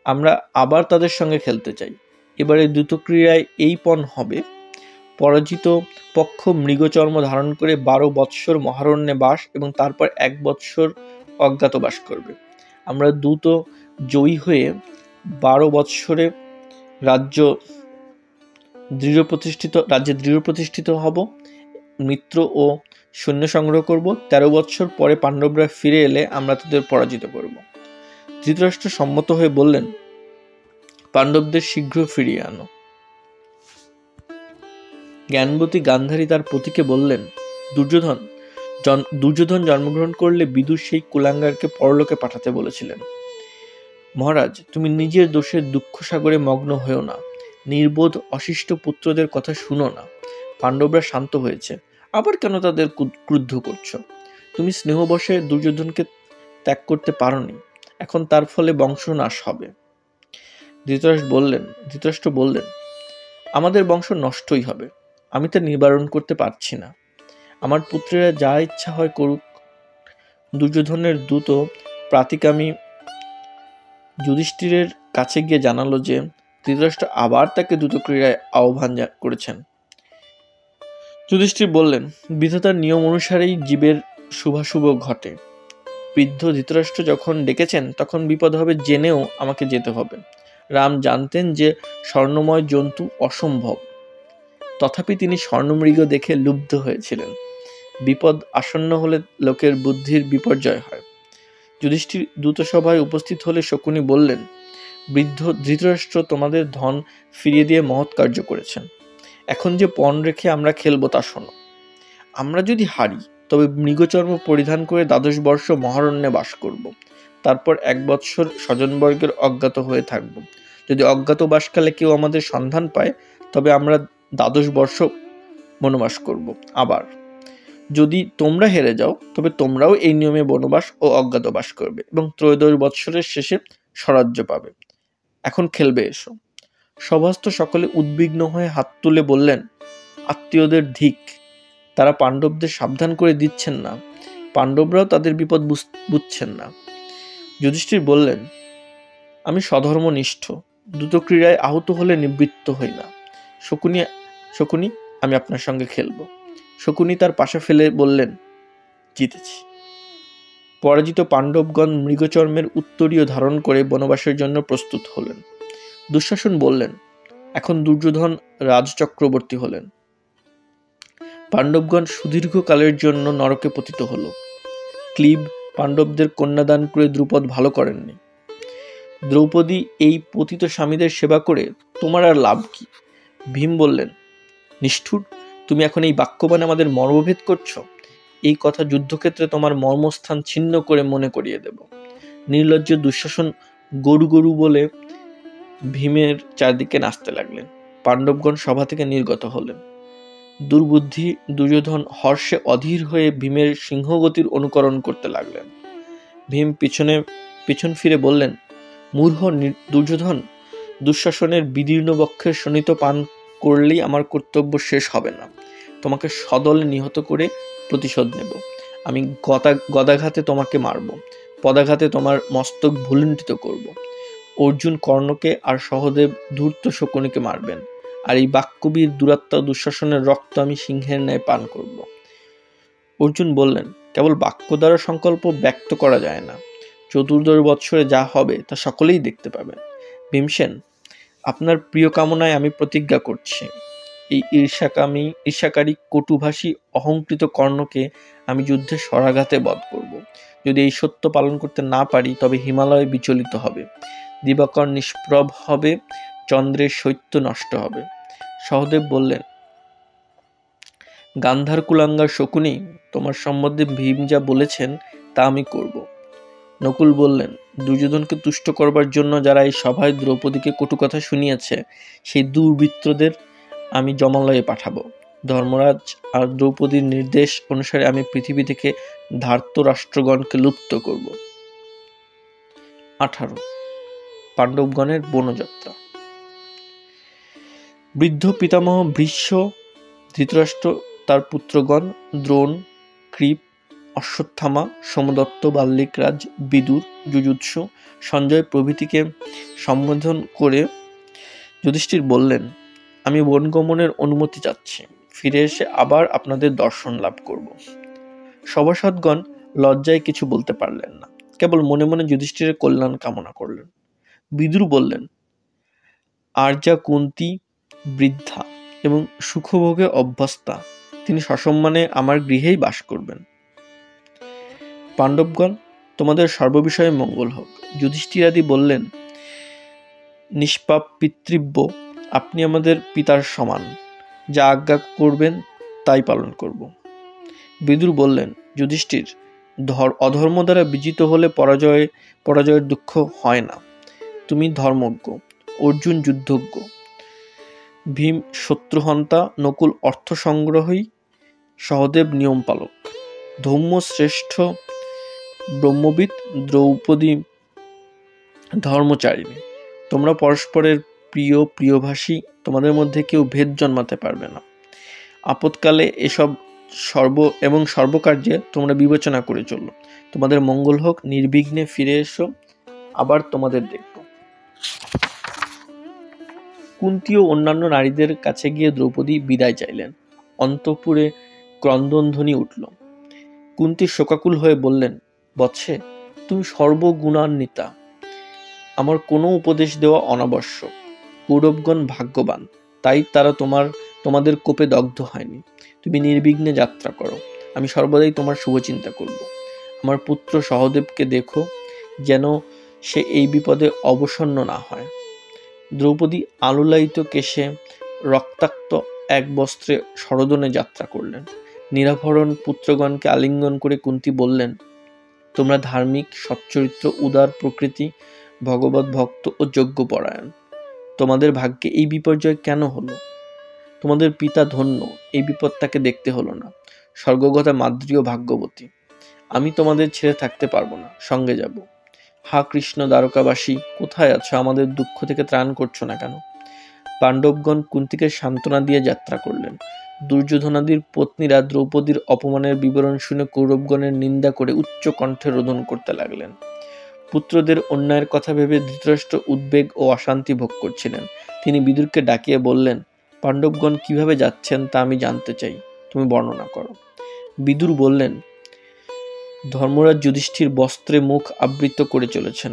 আমরা আবার তাদের সঙ্গে খেলতে চাই। এবারে দ্রুতক্রীড়ায় এই পণ হবে, পরাজিত পক্ষ মৃগচর্ম ধারণ করে 12 বৎসর মহারণ্যে বাস এবং তারপর 1 বৎসর অজ্ঞাতবাস করবে। আমরা দ্রুত জয়ী হয়ে 12 বৎসরে রাজ্যে দৃঢ় প্রতিষ্ঠিত হব, মিত্র ও সৈন্য সংগ্রহ করব। 13 বৎসর পরে পাণ্ডবরা ফিরে এলে আমরা তাদের পরাজিত করব। ধৃতরাষ্ট্র সম্মত হয়ে বললেন, পাণ্ডবদের শীঘ্র ফিরিয়ে আনো। জ্ঞানবতী গান্ধারী তার পতিকে বললেন, দুর্যোধন জন্মগ্রহণ করলে বিদুর সেই কুলাঙ্গারকে পরলোকে পাঠাতে বলেছিলেন। মহারাজ, তুমি নিজের দোষের দুঃখ সাগরে মগ্ন হয়েও না। নির্বোধ অশিষ্ট পুত্রদের কথা শুনো না। পাণ্ডবরা শান্ত হয়েছে, আবার কেন তাদের ক্রুদ্ধ করছো? তুমি স্নেহবশে দুর্যোধনকে ত্যাগ করতে পারোনি, এখন তার ফলে বংশনাশ হবে। ধৃতরাষ্ট্র বললেন, আমাদের বংশ নষ্টই হবে, আমি তা নিবারণ করতে পারছি না। আমার পুত্রেরা যা ইচ্ছা হয় করুক। দুর্যোধনের দূত প্রাতিকামী যুধিষ্ঠিরের কাছে গিয়ে জানালো যে ধৃতরাষ্ট্র আবার তাকে দ্রুতক্রিয়ায় আহ্বান করেছেন। যুধিষ্ঠির বললেন, বিধাতার নিয়ম অনুসারেই জীবের শুভাশুভ ঘটে। বৃদ্ধ ধৃতরাষ্ট্র যখন ডেকেছেন তখন বিপদ হবে জেনেও আমাকে যেতে হবে। রাম জানতেন যে স্বর্ণময় জন্তু অসম্ভব, তথাপি তিনি স্বর্ণমৃগ দেখে লুব্ধ হয়েছিলেন। বিপদ আসন্ন হলে লোকের বুদ্ধির বিপর্যয় হয়। যুধিষ্ঠির দূতসভায় উপস্থিত হলে শকুনি বললেন, বৃদ্ধ ধৃতরাষ্ট্র তোমাদের ধন ফিরিয়ে দিয়ে মহৎ কার্য করেছেন। এখন যে পণ রেখে আমরা খেলবো তা শোনো। আমরা যদি হারি তবে মৃগচর্ম পরিধান করে 12 বর্ষ মহারণ্যে বাস করব। তারপর 1 বৎসর স্বজনবর্গের অজ্ঞাত হয়ে থাকব। যদি অজ্ঞাতবাসকালে কেউ আমাদের সন্ধান পায় তবে আমরা 12 বর্ষ বনবাস করব। আবার যদি তোমরা হেরে যাও তবে তোমরাও এই নিয়মে বনবাস ও অজ্ঞাতবাস করবে এবং 13 বৎসরের শেষে স্বরাজ্য পাবে। এখন খেলবে এসো। সভাস্থ সকলে উদ্বিগ্ন হয়ে হাত তুলে বললেন, আত্মীয়দের ধিক, তারা পাণ্ডবদের সাবধান করে দিচ্ছেন না, পাণ্ডবরাও তাদের বিপদ বুঝছেন না। যুধিষ্ঠির বললেন, আমি স্বধর্মনিষ্ঠ, দ্রুতক্রীড়ায় আহত হলে নিবৃত্ত হই না। শকুনি, আমি আপনার সঙ্গে খেলব। শকুনি তার পাশা ফেলে বললেন, জিতেছি। পরাজিত পাণ্ডবগণ মৃগচর্মের উত্তরীয় ধারণ করে বনবাসের জন্য প্রস্তুত হলেন। দুঃশাসন বললেন, এখন দুর্যোধন রাজচক্রবর্তী হলেন। পাণ্ডবগণ সুদীর্ঘকালের জন্য নরকে পতিত হল। ক্লীব পাণ্ডবদের কন্যাদান করে দ্রুপদ ভালো করেননি। দ্রৌপদী এই পতিত স্বামীদের সেবা করে তোমার আর লাভ কি? ভীম বললেন, নিষ্ঠুর, তুমি এখন এই বাক্যবাণে আমাদের মর্মভেদ করছো। এই কথা যুদ্ধক্ষেত্রে তোমার মর্মস্থান ছিন্ন করে মনে করিয়ে দেব। নির্লজ্জ দুঃশাসন গরু গরু বলে ভীমের চারদিকে নাচতে লাগলেন। পাণ্ডবগণ সভা থেকে নির্গত হলেন। দুর্বুদ্ধি দুর্যোধন হর্ষে অধীর হয়ে ভীমের সিংহগতির অনুকরণ করতে লাগলেন। ভীম পিছন ফিরে বললেন, মূর্খ দুর্যোধন, দুঃশাসনের বিদীর্ণ বক্ষের শোণিত পান করলেই আমার কর্তব্য শেষ হবে না। তোমাকে সদলে নিহত করে প্রতিশোধ নেব। আমি গদাঘাতে তোমাকে মারব, পদাঘাতে তোমার মস্তক ভুলুণ্ঠিত করব। অর্জুন কর্ণকে আর সহদেব ধূর্ত শকুনিকে মারবেন, আর এই বাক্যবীর দুরাত্মা দুঃশাসনের রক্ত আমি সিংহের ন্যায় পান করব। অর্জুন বললেন, কেবল বাক্য দ্বারা সংকল্প ব্যক্ত করা যায় না। 14 বৎসরে যা হবে তা সকলেই দেখতে পাবেন। ভীমসেন, আপনার প্রিয় কামনায় আমি প্রতিজ্ঞা করছি, এই ঈর্ষাকারী কটুভাষী অহংকৃত কর্ণকে আমি যুদ্ধে স্বরাঘাতে বধ করব। যদি এই সত্য পালন করতে না পারি তবে হিমালয় বিচলিত হবে, দিবাকর নিষ্প্রভ হবে, চন্দ্রের শৈত্য নষ্ট হবে। সহদেব বললেন, গান্ধার কুলাঙ্গার শকুনি, তোমার সম্বন্ধে ভীম যা বলেছেন তা আমি করব। নকুল বললেন, দুর্যোধনকে তুষ্ট করবার জন্য যারা এই সভায় দ্রৌপদীকে কটু কথা শুনিয়েছে সেই দুর্বৃত্তদের আমি জমালয়ে পাঠাবো। ধর্মরাজ আর দ্রৌপদীর নির্দেশ অনুসারে আমি পৃথিবী থেকে ধার্ত রাষ্ট্রগণকে লুপ্ত করব। 18 পাণ্ডবগণের বনযাত্রা। বৃদ্ধ পিতামহ ভীষ্ম, ধৃতরাষ্ট্র, তার পুত্রগণ দ্রোণ, কৃপ, অশ্বত্থামা, সোমদত্ত, বাল্মীকরাজ, বিদুর, যুযুৎসু, সঞ্জয় প্রভৃতিকে সম্বোধন করে যুধিষ্ঠির বললেন, আমি বনগমনের অনুমতি চাচ্ছি, ফিরে এসে আবার আপনাদের দর্শন লাভ করব। সভাসদগণ লজ্জায় কিছু বলতে পারলেন না, কেবল মনে মনে যুধিষ্ঠিরের কল্যাণ কামনা করলেন। বিদুর বললেন, আর্যা কুন্তী বৃদ্ধা এবং সুখভোগে অভ্যস্তা, তিনি সসম্মানে আমার গৃহেই বাস করবেন। পাণ্ডবগণ, তোমাদের সর্ববিষয়ে মঙ্গল হোক। যুধিষ্ঠিরাদি বললেন, নিষ্পাপ পিতৃব্য, আপনি আমাদের পিতার সমান, যা আজ্ঞা করবেন তাই পালন করব। বিদুর বললেন, যুধিষ্ঠির, অধর্ম দ্বারা বিজিত হলে পরাজয়ের দুঃখ হয় না। তুমি ধর্মজ্ঞ, অর্জুন যুদ্ধজ্ঞ, ভীম শত্রুহন্তা, নকুল অর্থ সংগ্রহী, সহদেব নিয়ম পালক, ধৌম্য শ্রেষ্ঠ ব্রহ্মবিদ, দ্রৌপদী ধর্মচারিণী। তোমরা পরস্পরের প্রিয় প্রিয়ভাষী, তোমাদের মধ্যে কেউ ভেদ জন্মাতে পারবে না। আপৎকালে এসব সর্বকার্যে তোমরা বিবেচনা করে চলো। তোমাদের মঙ্গল হোক, নির্বিঘ্নে ফিরে এসো, আবার তোমাদের দেখব। কুন্তী ও অন্যান্য নারীদের কাছে গিয়ে দ্রৌপদী বিদায় চাইলেন। অন্তঃপুরে ক্রন্দনধ্বনি উঠল। কুন্তী শোকাকুল হয়ে বললেন, বৎসে, তুমি সর্বগুণান্বিতা, আমার কোনো উপদেশ দেওয়া অনাবশ্যক। কৌরবগণ ভাগ্যবান, তাই তারা তোমাদের কোপে দগ্ধ হয়নি। তুমি নির্বিঘ্নে যাত্রা করো, আমি সর্বদাই তোমার শুভচিন্তা করব। আমার পুত্র সহদেবকে দেখো, যেন সে এই বিপদে অবসন্ন না হয়। দ্রৌপদী আলোলায়িত কেশে রক্তাক্ত এক বস্ত্রে সরোদনে যাত্রা করলেন। নিরাভরণ পুত্রগণকে আলিঙ্গন করে কুন্তী বললেন, তোমরা ধার্মিক, সচ্চরিত্র, উদার প্রকৃতি, ভগবত ভক্ত ও যজ্ঞপরায়ণ। তোমাদের ভাগ্যে এই বিপর্যয় কেন হলো? তোমাদের পিতা ধন্য, এই বিপদ তাকে দেখতে হলো না। স্বর্গগতা মাদ্রীও ভাগ্যবতী। আমি তোমাদের ছেড়ে থাকতে পারবো না, সঙ্গে যাব। হা কৃষ্ণ দ্বারকাবাসী, কোথায় আছো? আমাদের দুঃখ থেকে ত্রাণ করছো না কেন? পাণ্ডবগণ কুন্তীকে সান্ত্বনা দিয়ে যাত্রা করলেন। দুর্যোধনাদির পত্নীরা দ্রৌপদীর অপমানের বিবরণ শুনে কৌরবগণের নিন্দা করে উচ্চ কণ্ঠে রোদন করতে লাগলেন। পুত্রদের অন্যায়ের কথা ভেবে ধৃতরাষ্ট্র উদ্বেগ ও অশান্তি ভোগ করছিলেন। তিনি বিদুরকে ডাকিয়ে বললেন, পাণ্ডবগণ কিভাবে যাচ্ছেন তা আমি জানতে চাই, তুমি বর্ণনা করো। বিদুর বললেন, ধর্মরাজ যুধিষ্ঠির বস্ত্রে মুখ আবৃত করে চলেছেন।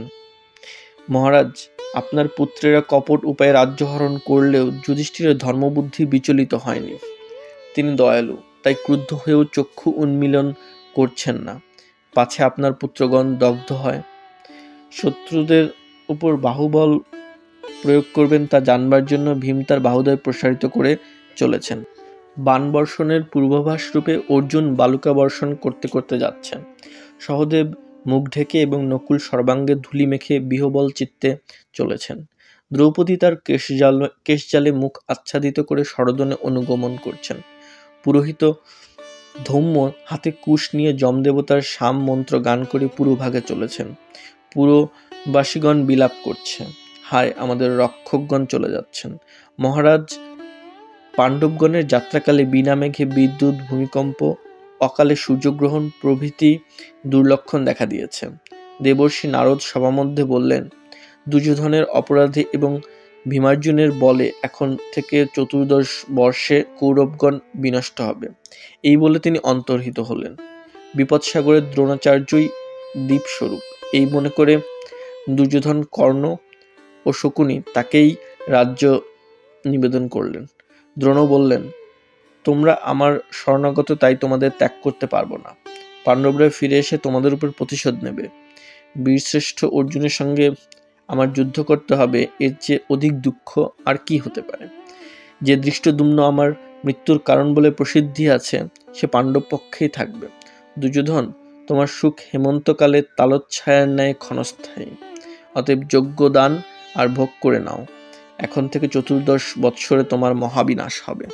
মহারাজ, আপনার পুত্রেরা কপট উপায়ে রাজ্যহরণ করলেও যুধিষ্ঠিরের ধর্মবুদ্ধি বিচলিত হয়নি। তিনি দয়ালু, তাই ক্রুদ্ধ হয়েও চক্ষু উন্মীলন করছেন না, পাছে আপনার পুত্রগণ দগ্ধ হয়। শত্রুদের উপর বাহুবল প্রয়োগ করবেন তা জানবার জন্য ভীম তার বাহুদয় প্রসারিত করে চলেছেন। বাণবর্ষণের পূর্বাভাস রূপে অর্জুন বালুকা বর্ষণ করতে করতে যাচ্ছেন। সহদেব মুখ ঢেকে এবং নকুল সর্বাঙ্গে ধুলি মেখে বিহবল চিত্তে চলেছেন। দ্রৌপদী তার কেশজালে মুখ আচ্ছাদিত করে সরোদনে অনুগমন করছেন। পুরোহিত ধৌম্য হাতে কুশ নিয়ে যমদেবতার সাম মন্ত্র গান করে পুরোভাগে চলেছেন। পুরবাসীগণ বিলাপ করছে, হায় আমাদের রক্ষকগণ চলে যাচ্ছেন। মহারাজ, পাণ্ডবগণের যাত্রাকালে বিনা মেঘে বিদ্যুৎ, ভূমিকম্প, অকালে সূর্যগ্রহণ প্রভৃতি দুর্লক্ষণ দেখা দিয়েছে। দেবর্ষি নারদ সভামধ্যে বললেন, দুর্যোধনের অপরাধে এবং ভীমার্জুনের বলে এখন থেকে 14 বর্ষে কৌরবগণ বিনষ্ট হবে। এই বলে তিনি অন্তর্হিত হলেন। বিপদসাগরের দ্রোণাচার্যই দ্বীপস্বরূপ এই মনে করে দুর্যোধন, কর্ণ ও শকুনি তাকেই রাজ্য নিবেদন করলেন। দ্রোণ বললেন, তোমরা আমার শরণাগত, তাই তোমাদের ত্যাগ করতে পারবো না। পাণ্ডবরা ফিরে এসে তোমাদের উপর প্রতিশোধ নেবে। বীরশ্রেষ্ঠ অর্জুনের সঙ্গে আমার যুদ্ধ করতে হবে, এর চেয়ে অধিক দুঃখ আর কি হতে পারে? যে দৃষ্টদ্যুম্ন আমার মৃত্যুর কারণ বলে প্রসিদ্ধি আছে, সে পাণ্ডব পক্ষেই থাকবে। দুর্যোধন, তোমার সুখ হেমন্তকালে তালোচ্ছায়ার ন্যায় ক্ষণস্থায়ী। অতএব যজ্ঞ দান আর ভোগ করে নাও। এখন থেকে 14 বৎসরে তোমার মহাবিনাশ হবে।